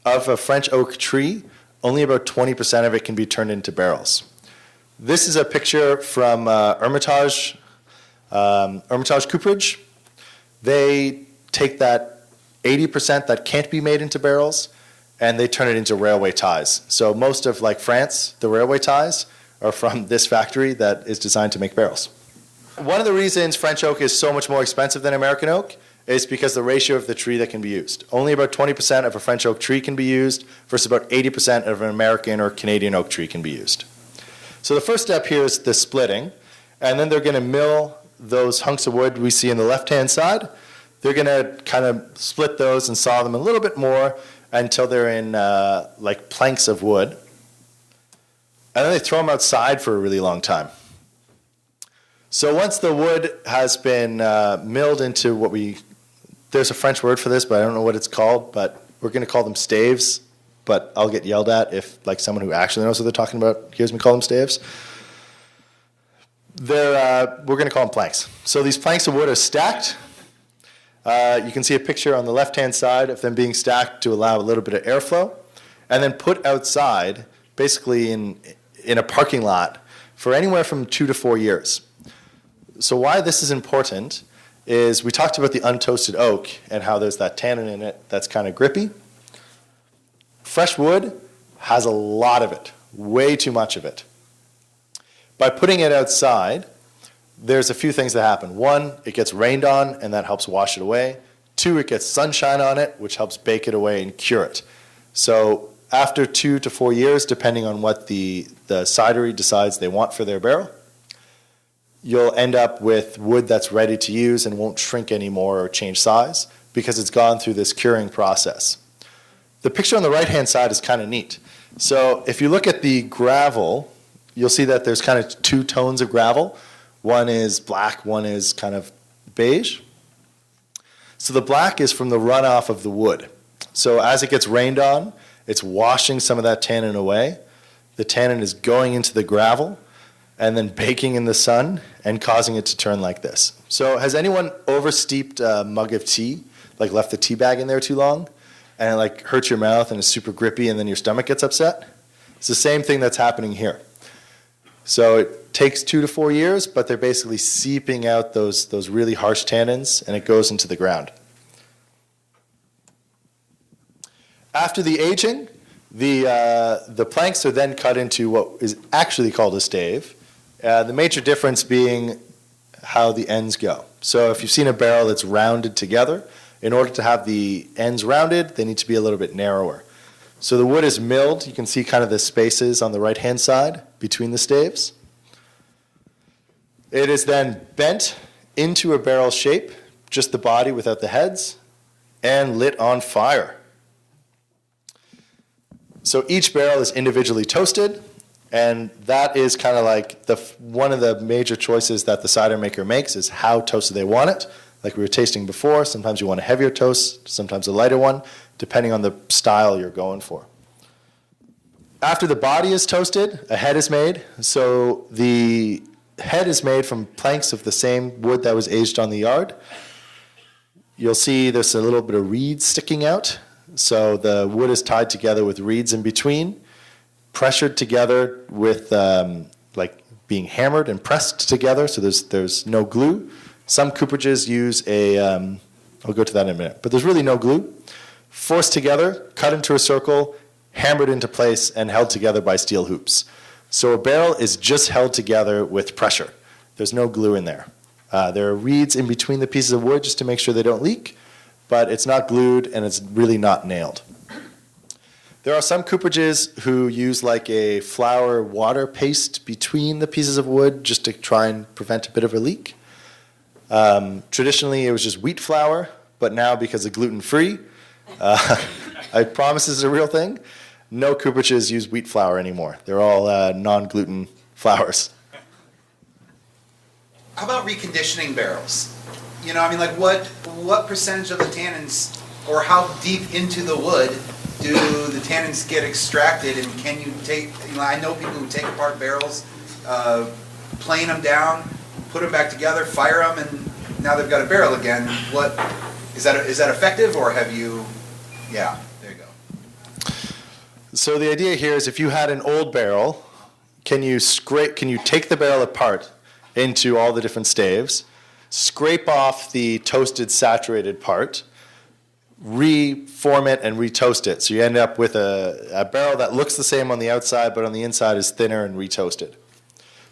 oak tree, only about 20% of it can be turned into barrels. This is a picture from Hermitage Cooperage. They take that 80% that can't be made into barrels, and they turn it into railway ties. So most of like France, the railway ties are from this factory that is designed to make barrels. One of the reasons French oak is so much more expensive than American oak is because the ratio of the tree that can be used. Only about 20% of a French oak tree can be used versus about 80% of an American or Canadian oak tree can be used. So the first step here is the splitting, and then they're going to mill those hunks of wood we see on the left-hand side. They're going to kind of split those and saw them a little bit more until they're in like planks of wood. And then they throw them outside for a really long time. So once the wood has been milled into there's a French word for this, but I don't know what it's called, but we're going to call them staves, but I'll get yelled at if like someone who actually knows what they're talking about hears me call them staves. We're going to call them planks. So these planks of wood are stacked. You can see a picture on the left-hand side of them being stacked to allow a little bit of airflow, and then put outside basically in a parking lot for anywhere from 2 to 4 years. So why this is important is we talked about the untoasted oak and how there's that tannin in it that's kind of grippy. Fresh wood has a lot of it, way too much of it. By putting it outside, there's a few things that happen. One, it gets rained on, and that helps wash it away. Two, it gets sunshine on it, which helps bake it away and cure it. So after 2 to 4 years, depending on what the cidery decides they want for their barrel, you'll end up with wood that's ready to use and won't shrink anymore or change size because it's gone through this curing process. The picture on the right-hand side is kind of neat. So if you look at the gravel, you'll see that there's kind of 2 tones of gravel. One is black, one is kind of beige. So the black is from the runoff of the wood. So as it gets rained on, it's washing some of that tannin away. The tannin is going into the gravel and then baking in the sun and causing it to turn like this. So has anyone oversteeped a mug of tea, like left the tea bag in there too long, and it like hurts your mouth and is super grippy and then your stomach gets upset? It's the same thing that's happening here. So it takes 2 to 4 years, but they're basically seeping out those really harsh tannins, and it goes into the ground. After the aging, the planks are then cut into what is actually called a stave. The major difference being how the ends go. So if you've seen a barrel that's rounded together, in order to have the ends rounded, they need to be a little bit narrower. So the wood is milled. You can see kind of the spaces on the right-hand side between the staves. It is then bent into a barrel shape, just the body without the heads, and lit on fire. So each barrel is individually toasted, and that is kind of like one of the major choices that the cider maker makes is how toasted they want it. Like we were tasting before, sometimes you want a heavier toast, sometimes a lighter one, depending on the style you're going for. After the body is toasted, a head is made. So the head is made from planks of the same wood that was aged on the yard. You'll see there's a little bit of reeds sticking out. So the wood is tied together with reeds in between, pressured together with like being hammered and pressed together. So there's no glue. Some cooperages use I'll go to that in a minute, but there's really no glue. Forced together, cut into a circle, hammered into place, and held together by steel hoops. So a barrel is just held together with pressure. There's no glue in there. There are reeds in between the pieces of wood just to make sure they don't leak, but it's not glued and it's really not nailed. There are some cooperages who use like a flour water paste between the pieces of wood just to try and prevent a bit of a leak. Traditionally, it was just wheat flour, but now because of gluten-free, I promise this is a real thing, no cooperages use wheat flour anymore. They're all non-gluten flours.
How about reconditioning barrels? You know, I mean, like what percentage of the tannins, or how deep into the wood do the tannins get extracted, and can you take, you know, I know people who take apart barrels, plane them down, put them back together, fire them, and now they've got a barrel again. What is that effective, or have you? Yeah, there you go.
So the idea here is if you had an old barrel, can you take the barrel apart into all the different staves, scrape off the toasted saturated part, reform it and retoast it. So you end up with a barrel that looks the same on the outside, but on the inside is thinner and retoasted.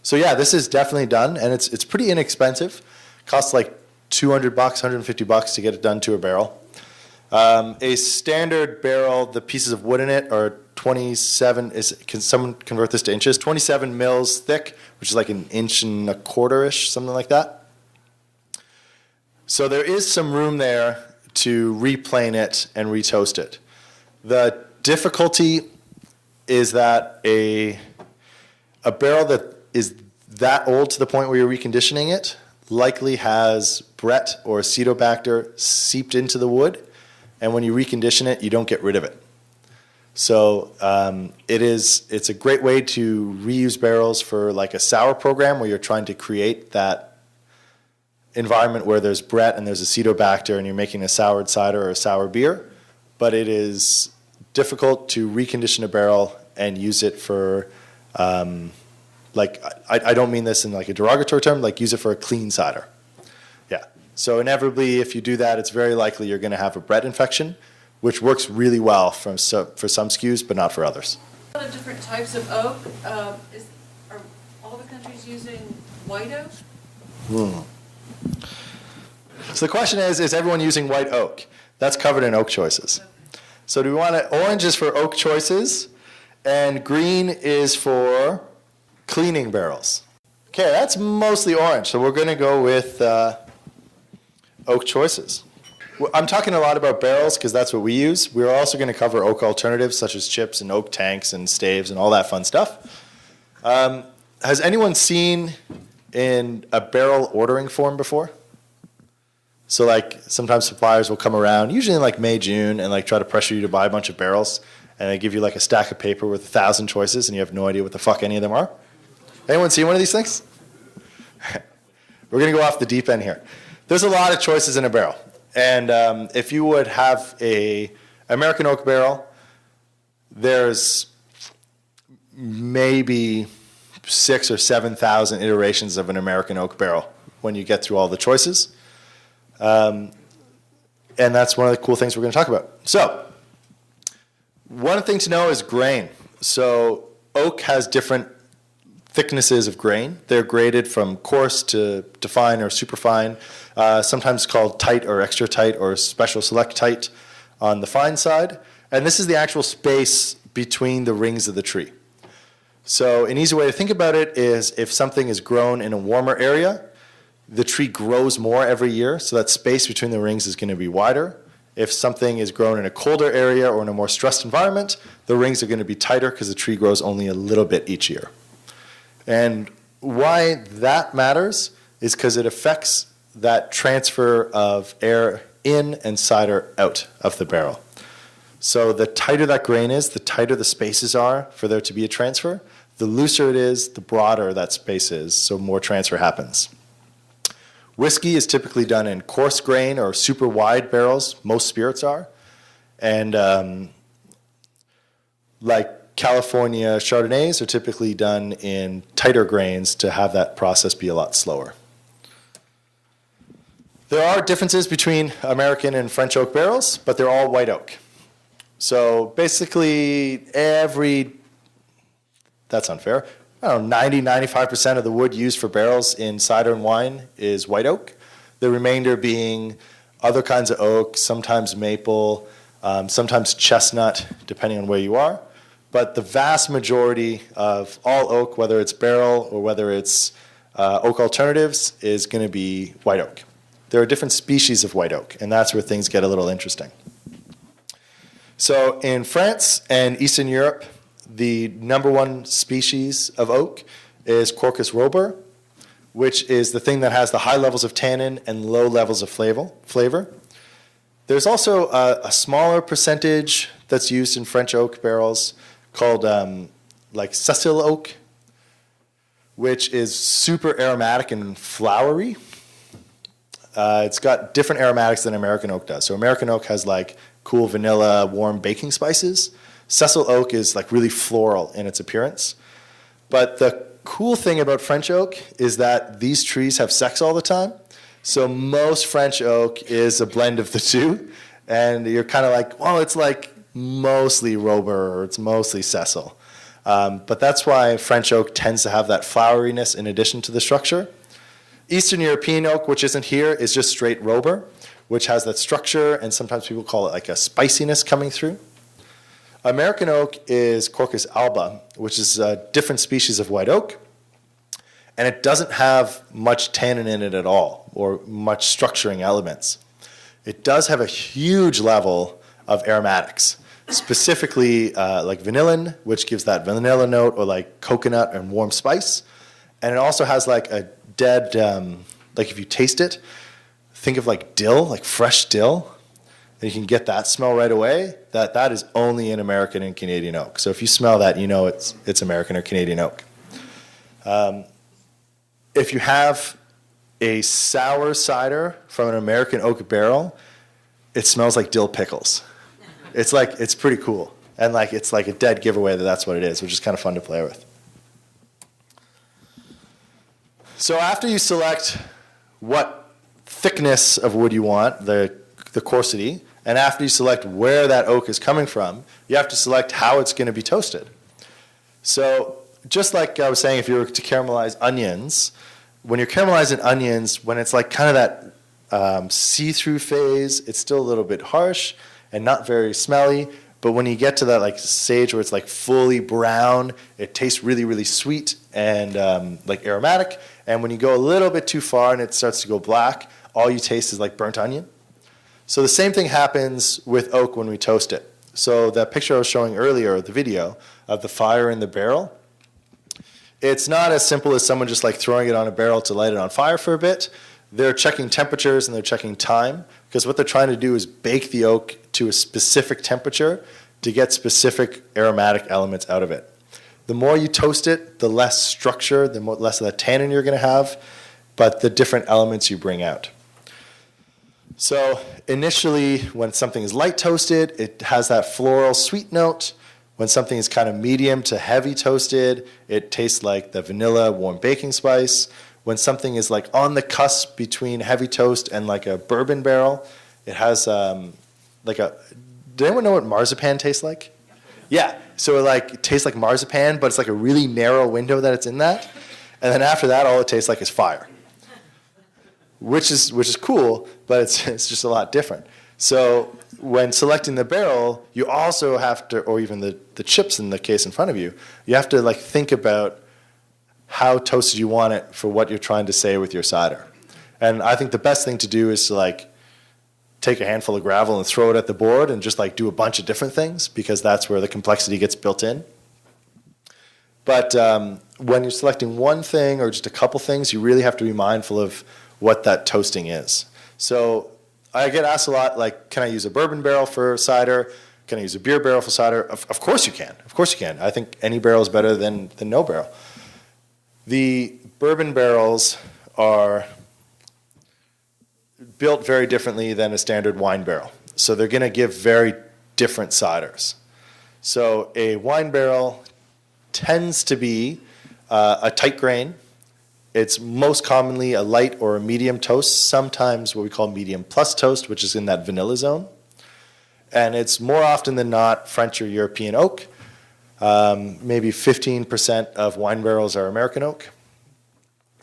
So yeah, this is definitely done, and it's pretty inexpensive. Costs like $200, $150 to get it done to a barrel. A standard barrel, the pieces of wood in it are 27, can someone convert this to inches? 27 mils thick, which is like 1.25 inches, something like that. So there is some room there to replane it and retoast it. The difficulty is that a barrel that is that old to the point where you're reconditioning it likely has Brett or Acetobacter seeped into the wood, and when you recondition it, you don't get rid of it. So it's a great way to reuse barrels for like a sour program where you're trying to create that environment where there's Brett and there's Acetobacter and you're making a soured cider or a sour beer, but it is difficult to recondition a barrel and use it for, like, I don't mean this in like a derogatory term, like use it for a clean cider. Yeah. So inevitably, if you do that, it's very likely you're going to have a bread infection, which works really well for some SKUs, but not for others.
A lot of different types of oak. Are all the countries using white oak?
So the question is everyone using white oak? That's covered in oak choices. So do we want to, orange is for oak choices, and green is for cleaning barrels. Okay, that's mostly orange, so we're going to go with oak choices. I'm talking a lot about barrels because that's what we use. We're also going to cover oak alternatives such as chips and oak tanks and staves and all that fun stuff. Has anyone seen in a barrel ordering form before? So like sometimes suppliers will come around, usually in like May, June, and like try to pressure you to buy a bunch of barrels, and they give you like a stack of paper with 1,000 choices, and you have no idea what the fuck any of them are. Anyone seen one of these things? We're going to go off the deep end here. There's a lot of choices in a barrel. And if you would have a American oak barrel, there's maybe 6,000 or 7,000 iterations of an American oak barrel when you get through all the choices. And that's one of the cool things we're going to talk about. So one thing to know is grain. So oak has different thicknesses of grain. They're graded from coarse to fine or superfine, sometimes called tight or extra tight or special select tight on the fine side. And this is the actual space between the rings of the tree. So an easy way to think about it is if something is grown in a warmer area, the tree grows more every year, so that space between the rings is going to be wider. If something is grown in a colder area or in a more stressed environment, the rings are going to be tighter because the tree grows only a little bit each year. And why that matters is because it affects that transfer of air in and cider out of the barrel. So the tighter that grain is, the tighter the spaces are for there to be a transfer. The looser it is, the broader that space is, so more transfer happens. Whiskey is typically done in coarse grain or super wide barrels. Most spirits are. And like California Chardonnays are typically done in tighter grains to have that process be a lot slower. There are differences between American and French oak barrels, but they're all white oak. So basically that's unfair. I don't know, 90-95% of the wood used for barrels in cider and wine is white oak. The remainder being other kinds of oak, sometimes maple, sometimes chestnut, depending on where you are. But the vast majority of all oak, whether it's barrel or whether it's oak alternatives, is going to be white oak. There are different species of white oak, and that's where things get a little interesting. So in France and Eastern Europe, the number one species of oak is Quercus robur, which is the thing that has the high levels of tannin and low levels of flavor. There's also a smaller percentage that's used in French oak barrels called like Sicile oak, which is super aromatic and flowery. It's got different aromatics than American oak does. So American oak has like cool vanilla, warm baking spices. Sicile oak is like really floral in its appearance. But the cool thing about French oak is that these trees have sex all the time. So most French oak is a blend of the two. And you're kind of like, well, it's like mostly robur or it's mostly Sicile. But that's why French oak tends to have that floweriness in addition to the structure. Eastern European oak, which isn't here, is just straight robur, which has that structure, and sometimes people call it like a spiciness coming through. American oak is Quercus alba, which is a different species of white oak, and it doesn't have much tannin in it at all, or much structuring elements. It does have a huge level of aromatics, specifically like vanillin, which gives that vanilla note, or like coconut and warm spice. And it also has like a dead, like if you taste it, think of like dill, like fresh dill. And you can get that smell right away. That is only in American and Canadian oak. So if you smell that, you know it's American or Canadian oak. If you have a sour cider from an American oak barrel, it smells like dill pickles. It's pretty cool. And like it's like a dead giveaway that that's what it is, which is kind of fun to play with. So after you select what thickness of wood you want, the coarsity, and after you select where that oak is coming from, you have to select how it's going to be toasted. So just like I was saying, if you were to caramelize onions, when you're caramelizing onions, when it's like kind of that see-through phase, it's still a little bit harsh and not very smelly. But when you get to that like stage where it's like fully brown, it tastes really, really sweet and like aromatic. And when you go a little bit too far and it starts to go black, all you taste is like burnt onion. So the same thing happens with oak when we toast it. So that picture I was showing earlier, the video of the fire in the barrel, it's not as simple as someone just like throwing it on a barrel to light it on fire for a bit. They're checking temperatures and they're checking time, because what they're trying to do is bake the oak to a specific temperature to get specific aromatic elements out of it. The more you toast it, the less structure, the less of that tannin you're going to have, but the different elements you bring out. So initially, when something is light toasted, it has that floral sweet note. When something is kind of medium to heavy toasted, it tastes like the vanilla warm baking spice. When something is like on the cusp between heavy toast and like a bourbon barrel, it has like a, does anyone know what marzipan tastes like? Yeah, so it tastes like marzipan, but it's like a really narrow window that it's in that. And then after that, all it tastes like is fire, which is cool, but it's just a lot different. So when selecting the barrel, you also have to, or even the chips in the case in front of you, you have to like think about how toasted you want it for what you're trying to say with your cider. And I think the best thing to do is to like take a handful of gravel and throw it at the board and just like do a bunch of different things, because that's where the complexity gets built in. But when you're selecting one thing or just a couple things, you really have to be mindful of what that toasting is. So I get asked a lot, like, can I use a bourbon barrel for cider? Can I use a beer barrel for cider? Of course you can. Of course you can. I think any barrel is better than no barrel. The bourbon barrels are built very differently than a standard wine barrel. So they're going to give very different ciders. So a wine barrel tends to be a tight grain. It's most commonly a light or a medium toast, sometimes what we call medium plus toast, which is in that vanilla zone. And it's more often than not French or European oak. Maybe 15% of wine barrels are American oak.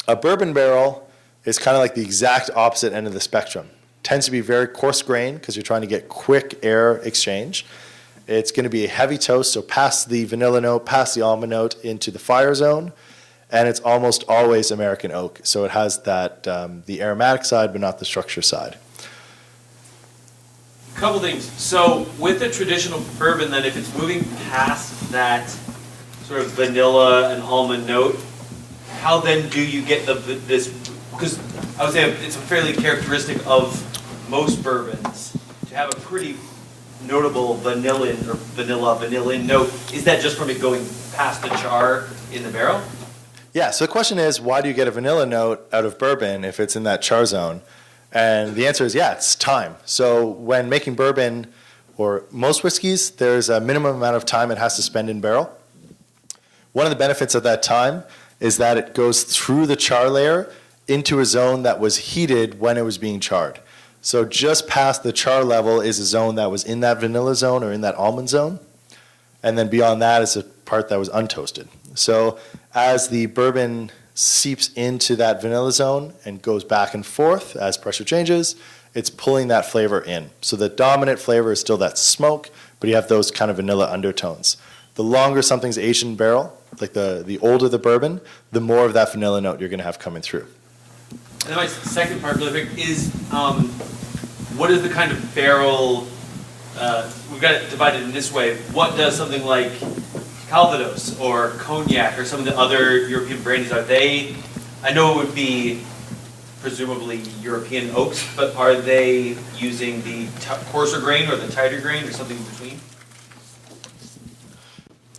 A bourbon barrel is kind of like the exact opposite end of the spectrum. Tends to be very coarse grain because you're trying to get quick air exchange. It's going to be a heavy toast, so past the vanilla note, past the almond note into the fire zone. And it's almost always American oak. So it has that the aromatic side, but not the structure side.
Couple things. So with the traditional bourbon, then, if it's moving past that sort of vanilla and almond note, how then do you get this? Because I would say it's fairly characteristic of most bourbons to have a pretty notable vanillin note. Is that just from it going past the char in the barrel?
Yeah, so the question is, why do you get a vanilla note out of bourbon if it's in that char zone? And the answer is, yeah, it's time. So when making bourbon, or most whiskeys, there's a minimum amount of time it has to spend in barrel. One of the benefits of that time is that it goes through the char layer into a zone that was heated when it was being charred. So just past the char level is a zone that was in that vanilla zone or in that almond zone. And then beyond that is a part that was untoasted. So as the bourbon seeps into that vanilla zone and goes back and forth as pressure changes, it's pulling that flavor in. So the dominant flavor is still that smoke, but you have those kind of vanilla undertones. The longer something's aged in barrel, like the older the bourbon, the more of that vanilla note you're going to have coming through.
And then my second part, really quick, is what is the kind of barrel? We've got it divided in this way. What does something like Calvados or Cognac or some of the other European brandies, are they? I know it would be presumably European oaks, but are they using the coarser grain or the tighter grain or something in between?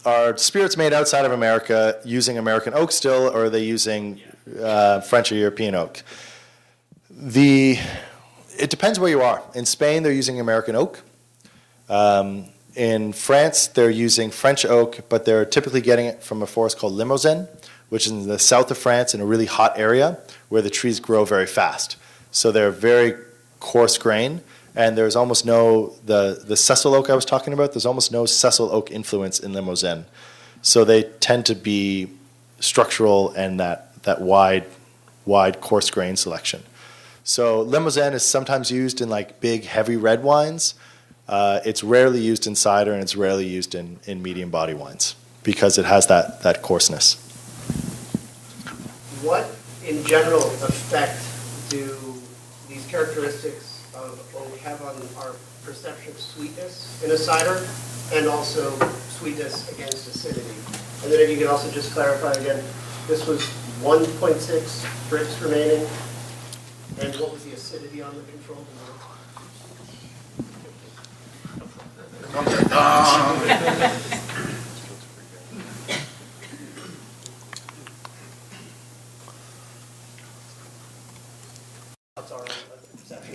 Are spirits made outside of America using American oak still, or are they using French or European oak? It depends where you are. In Spain, they're using American oak. In France, they're using French oak, but they're typically getting it from a forest called Limousin, which is in the south of France in a really hot area where the trees grow very fast. So they're very coarse grain, and there's almost no, the sessile oak I was talking about, there's almost no sessile oak influence in Limousin. So they tend to be structural and that wide coarse grain selection. So Limousin is sometimes used in like big heavy red wines. It's rarely used in cider, and it's rarely used in medium body wines because it has that coarseness.
What, in general, effect do these characteristics of oak have on our perception of sweetness in a cider, and also sweetness against acidity? And then if you could also just clarify again, this was 1.6 bricks remaining, and what was the acidity on the control?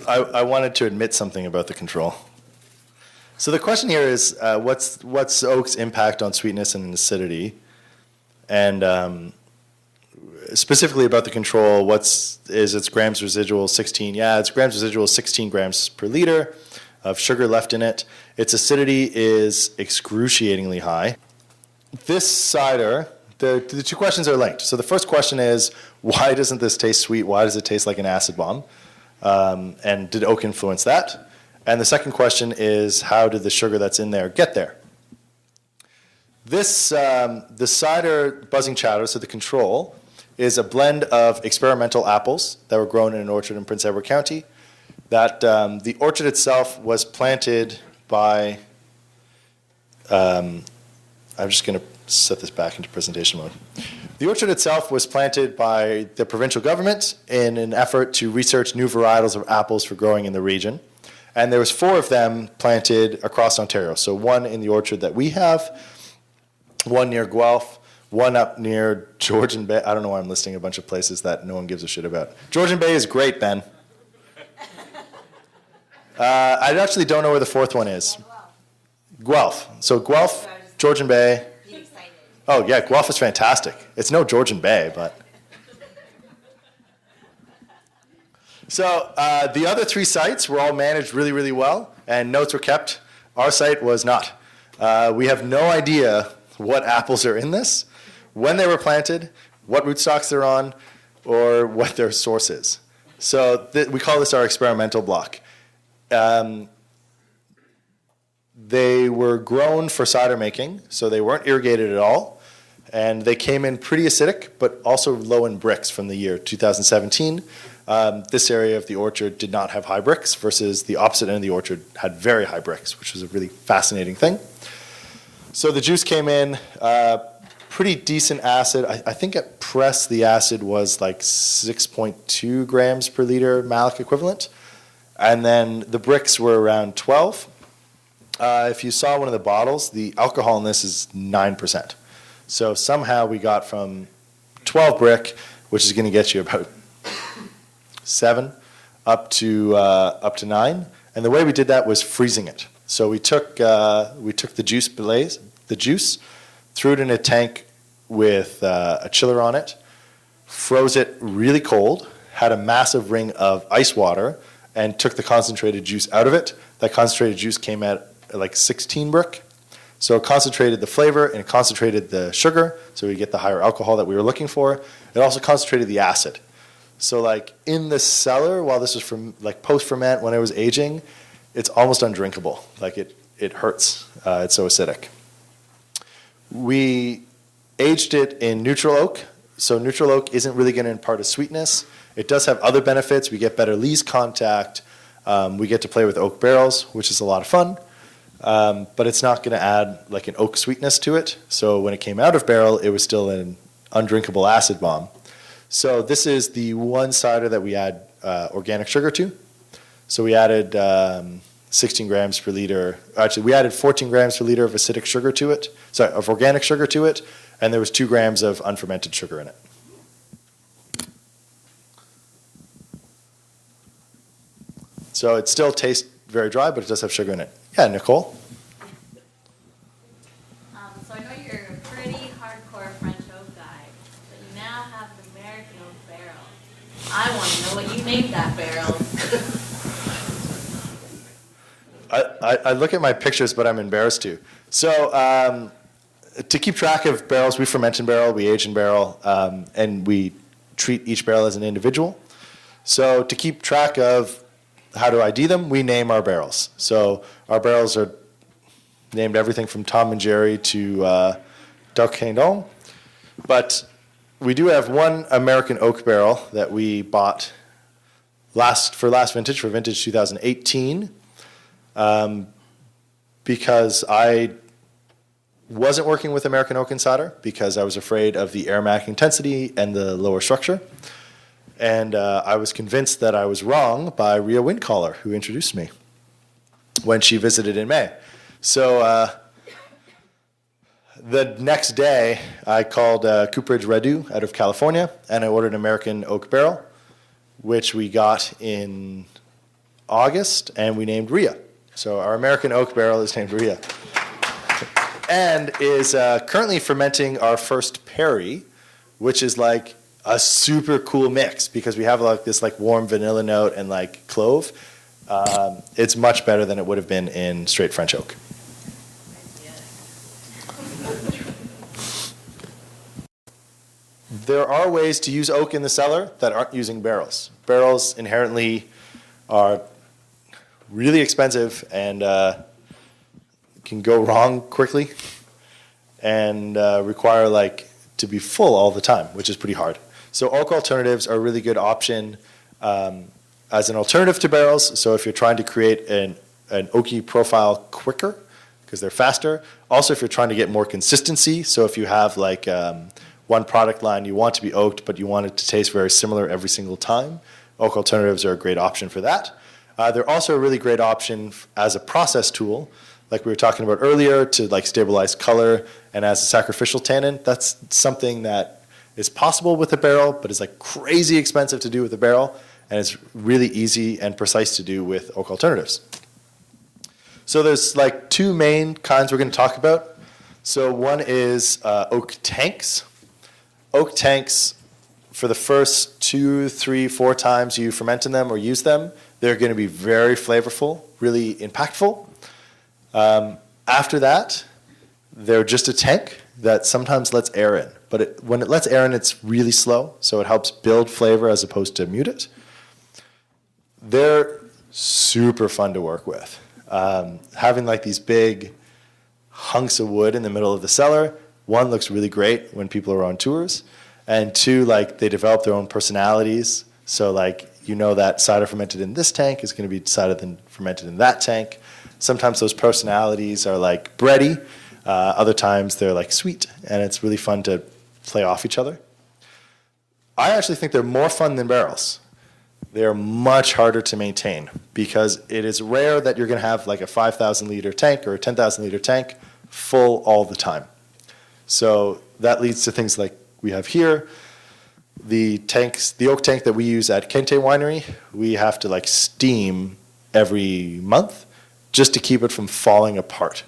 I wanted to admit something about the control. So the question here is, what's oak's impact on sweetness and acidity? And specifically about the control, is its grams residual 16? Yeah, its grams residual 16 grams per liter of sugar left in it. Its acidity is excruciatingly high. This cider, the two questions are linked. So the first question is, why doesn't this taste sweet? Why does it taste like an acid bomb? And did oak influence that? And the second question is, how did the sugar that's in there get there? This, the cider buzzing chatter, so the control, is a blend of experimental apples that were grown in an orchard in Prince Edward County. That the orchard itself was planted by, I'm just going to set this back into presentation mode. The orchard itself was planted by the provincial government in an effort to research new varietals of apples for growing in the region. And there was 4 of them planted across Ontario. So one in the orchard that we have, one near Guelph, one up near Georgian Bay. I don't know why I'm listing a bunch of places that no one gives a shit about. Georgian Bay is great, Ben. I actually don't know where the 4th one is. Guelph. So Guelph, Georgian Bay. Oh, yeah, Guelph is fantastic. It's no Georgian Bay, but. So the other 3 sites were all managed really, really well, and notes were kept. Our site was not. We have no idea what apples are in this, when they were planted, what rootstocks they're on, or what their source is. So we call this our experimental block. They were grown for cider making, so they weren't irrigated at all. And they came in pretty acidic, but also low in bricks from the year 2017. This area of the orchard did not have high bricks versus the opposite end of the orchard had very high bricks, which was a really fascinating thing. So the juice came in, pretty decent acid. I think at press the acid was like 6.2 grams per liter malic equivalent. And then the bricks were around 12. If you saw one of the bottles, the alcohol in this is 9%. So somehow we got from 12 brick, which is going to get you about 7, up to 9. And the way we did that was freezing it. So we took the juice, threw it in a tank with a chiller on it, froze it really cold, had a massive ring of ice water, and took the concentrated juice out of it. That concentrated juice came at like 16 brick. So it concentrated the flavor and it concentrated the sugar, so we get the higher alcohol that we were looking for. It also concentrated the acid. So like in the cellar, while this was from like post-ferment when it was aging, it's almost undrinkable. Like it hurts. It's so acidic. We aged it in neutral oak. So neutral oak isn't really going to impart a sweetness. It does have other benefits. We get better lees contact. We get to play with oak barrels, which is a lot of fun. But it's not going to add like an oak sweetness to it. So when it came out of barrel, it was still an undrinkable acid bomb. So this is the one cider that we add organic sugar to. So we added 16 grams per liter. Actually, we added 14 grams per liter of acidic sugar to it. Sorry, of organic sugar to it. And there was 2 grams of unfermented sugar in it. So it still tastes very dry, but it does have sugar in it. Yeah, Nicole?
I want to know what you named that barrel.
I look at my pictures, but I'm embarrassed to. So to keep track of barrels, we ferment in barrel, we age in barrel, and we treat each barrel as an individual. So to keep track of how to ID them, we name our barrels. So our barrels are named everything from Tom and Jerry to Duck Hendon. But we do have one American oak barrel that we bought for vintage 2018, because I wasn't working with American oak and cider because I was afraid of the aromatic intensity and the lower structure. And I was convinced that I was wrong by Rhea Windcaller, who introduced me when she visited in May. So the next day, I called Cooperage Redu out of California, and I ordered an American oak barrel, which we got in August, and we named Rhea. So our American oak barrel is named Rhea. And is currently fermenting our first Perry, which is like a super cool mix because we have like this like warm vanilla note and like clove. It's much better than it would have been in straight French oak. There are ways to use oak in the cellar that aren't using barrels. Barrels inherently are really expensive and can go wrong quickly and require like to be full all the time, which is pretty hard. So oak alternatives are a really good option as an alternative to barrels. So if you're trying to create an oaky profile quicker, because they're faster. Also, if you're trying to get more consistency, so if you have like one product line you want to be oaked, but you want it to taste very similar every single time, oak alternatives are a great option for that. They're also a really great option as a process tool, like we were talking about earlier, to like stabilize color, and as a sacrificial tannin. That's something that is possible with a barrel, but is like crazy expensive to do with a barrel, and it's really easy and precise to do with oak alternatives. So there's like two main kinds we're going to talk about. So one is oak tanks. Oak tanks, for the first 2, 3, 4 times you ferment in them or use them, they're going to be very flavorful, really impactful. After that, they're just a tank that sometimes lets air in. But when it lets air in, it's really slow, so it helps build flavor as opposed to mute it. They're super fun to work with. Having like these big hunks of wood in the middle of the cellar, one, looks really great when people are on tours, and two, like they develop their own personalities. So like you know that cider fermented in this tank is going to be cider fermented in that tank. Sometimes those personalities are like bready. Other times they're like sweet, and it's really fun to play off each other. I actually think they're more fun than barrels. They're much harder to maintain because it is rare that you're going to have like a 5,000 liter tank or a 10,000 liter tank full all the time. So that leads to things like we have here. The oak tank that we use at Kente Winery, we have to like steam every month just to keep it from falling apart.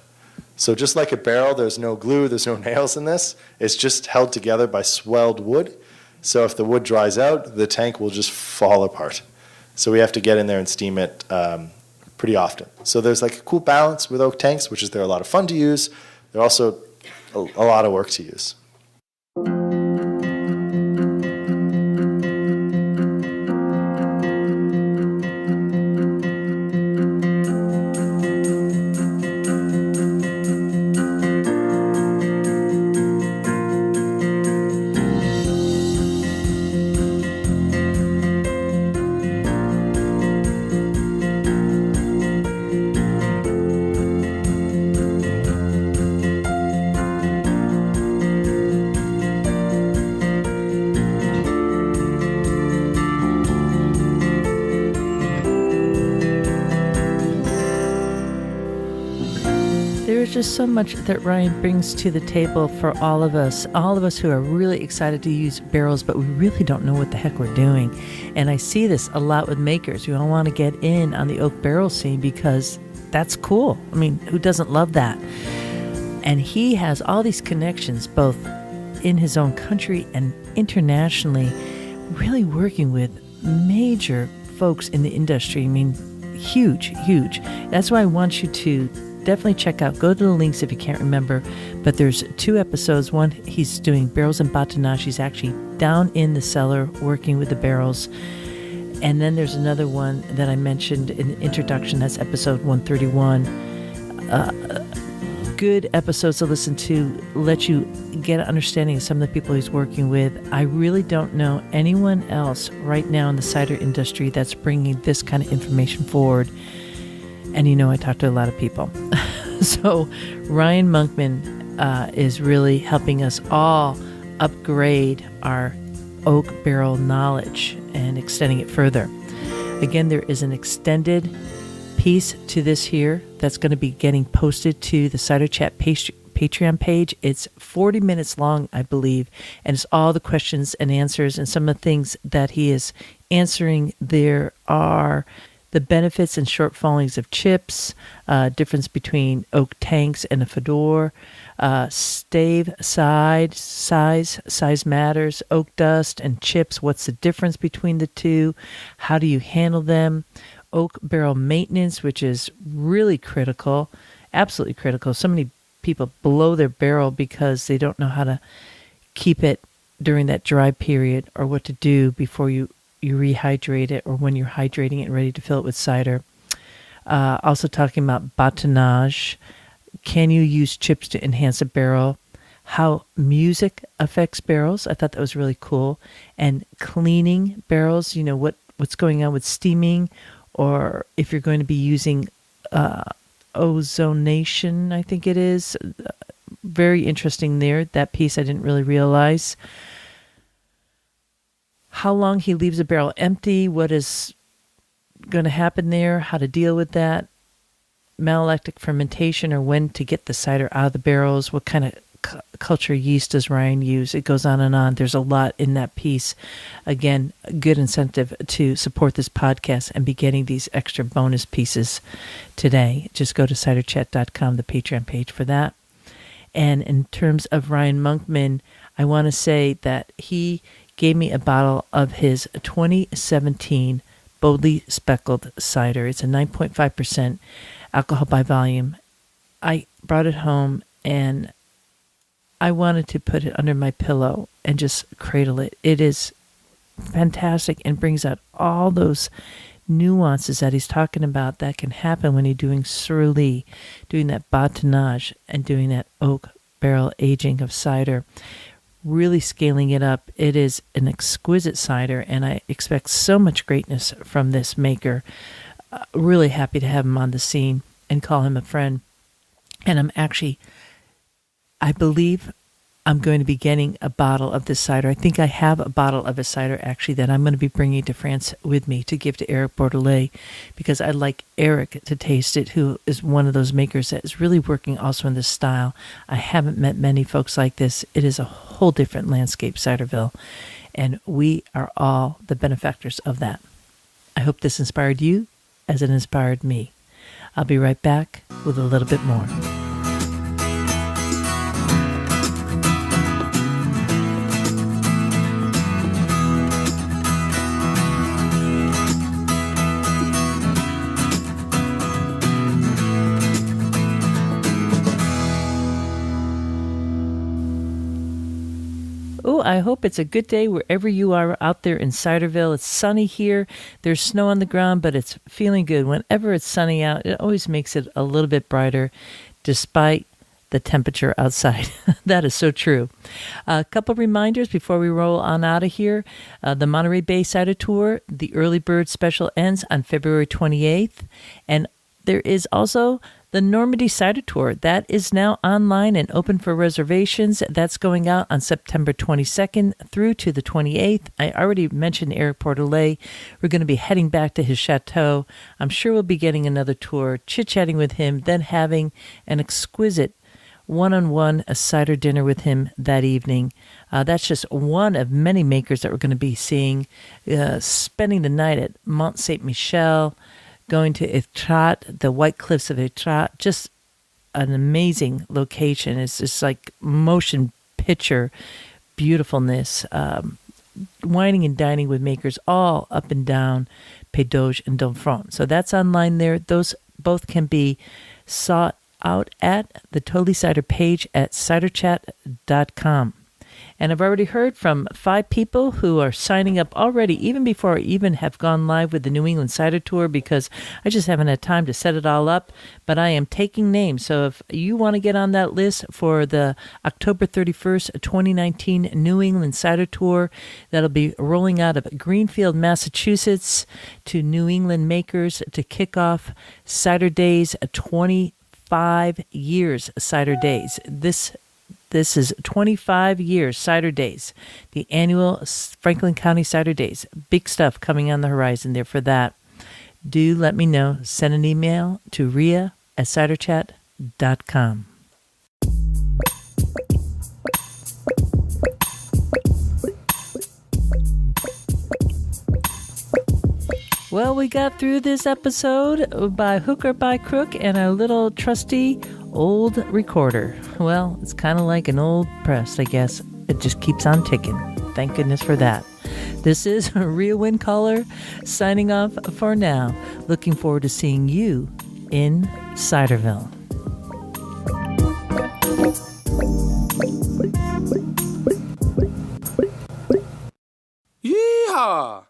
So just like a barrel, there's no glue, there's no nails in this. It's just held together by swelled wood. So if the wood dries out, the tank will just fall apart. So we have to get in there and steam it pretty often. So there's like a cool balance with oak tanks, which is they're a lot of fun to use. They're also a lot of work to use.
Just so much that Ryan brings to the table for all of us who are really excited to use barrels, but we really don't know what the heck we're doing. And I see this a lot with makers. We all want to get in on the oak barrel scene because that's cool. I mean, who doesn't love that? And he has all these connections, both in his own country and internationally, really working with major folks in the industry. I mean, huge. That's why I want you to definitely check out. Go to the links if you can't remember. But there's 2 episodes. One, he's doing barrels and batonnage. He's actually down in the cellar working with the barrels. And then there's another one that I mentioned in the introduction. That's episode 131. Good episodes to listen to, let you get an understanding of some of the people he's working with. I really don't know anyone else right now in the cider industry that's bringing this kind of information forward. And I talk to a lot of people. So Ryan Monkman is really helping us all upgrade our oak barrel knowledge and extending it further. Again, there is an extended piece to this here that's going to be getting posted to the Cider Chat Patreon page. It's 40 minutes long, I believe, and it's all the questions and answers and some of the things that he is answering. There are the benefits and shortfallings of chips, difference between oak tanks and a fedor, stave size matters, oak dust and chips, what's the difference between the two, how do you handle them, oak barrel maintenance, which is really critical, absolutely critical. So many people blow their barrel because they don't know how to keep it during that dry period or what to do before you rehydrate it or when you're hydrating it and ready to fill it with cider. Also talking about batonnage. Can you use chips to enhance a barrel? How music affects barrels. I thought that was really cool. And cleaning barrels, what's going on with steaming, or if you're going to be using ozonation, I think it is. Very interesting there. That piece I didn't really realize. How long he leaves a barrel empty, what is going to happen there, how to deal with that, malolactic fermentation, or when to get the cider out of the barrels, what kind of culture yeast does Ryan use? It goes on and on. There's a lot in that piece. Again, a good incentive to support this podcast and be getting these extra bonus pieces today. Just go to ciderchat.com, the Patreon page for that. And in terms of Ryan Monkman, I want to say that he gave me a bottle of his 2017 Boldly Speckled cider. It's a 9.5% alcohol by volume. I brought it home and I wanted to put it under my pillow and just cradle it. It is fantastic and brings out all those nuances that he's talking about that can happen when you're doing surly, doing that batonnage and doing that oak barrel aging of cider. Really scaling it up. It is an exquisite cider, and I expect so much greatness from this maker. Really happy to have him on the scene and call him a friend. And I believe I'm going to be getting a bottle of this cider. I think I have a bottle of a cider, actually, that I'm going to be bringing to France with me to give to Eric Bordelais, because I'd like Eric to taste it, who is one of those makers that is really working also in this style. I haven't met many folks like this. It is a whole different landscape, Ciderville, and we are all the benefactors of that. I hope this inspired you as it inspired me. I'll be right back with a little bit more. I hope it's a good day wherever you are out there in Ciderville. It's sunny here. There's snow on the ground, but it's feeling good. Whenever it's sunny out, it always makes it a little bit brighter despite the temperature outside. That is so true. A couple reminders before we roll on out of here. The Monterey Bay Cider Tour, the early bird special ends on February 28th. And there is also the Normandy Cider Tour. That is now online and open for reservations. That's going out on September 22nd through to the 28th. I already mentioned Eric Bordelais. We're going to be heading back to his chateau. I'm sure we'll be getting another tour, chit-chatting with him, then having an exquisite one-on-one cider dinner with him that evening. That's just one of many makers that we're going to be seeing, spending the night at Mont Saint-Michel, going to Etretat, the White Cliffs of Etretat, just an amazing location. It's just like motion picture beautifulness. Wining and Dining with Makers all up and down Pédoge and Domfront. So that's online there. Those both can be sought out at the Totally Cider page at ciderchat.com. And I've already heard from 5 people who are signing up already, even before I even have gone live with the New England Cider Tour, because I just haven't had time to set it all up. But I am taking names. So if you want to get on that list for the October 31st, 2019 New England Cider Tour, that'll be rolling out of Greenfield, Massachusetts to New England Makers to kick off Cider Days, 25 years Cider Days. This is 25 years Cider Days, the annual Franklin County Cider Days. Big stuff coming on the horizon there for that. Do let me know. Send an email to ria@ciderchat.com. Well, we got through this episode by hook or by crook and our little trusty old recorder. Well, it's kind of like an old press, I guess. It just keeps on ticking. Thank goodness for that. This is Rhea Windcaller signing off for now. Looking forward to seeing you in Ciderville.
Yeehaw!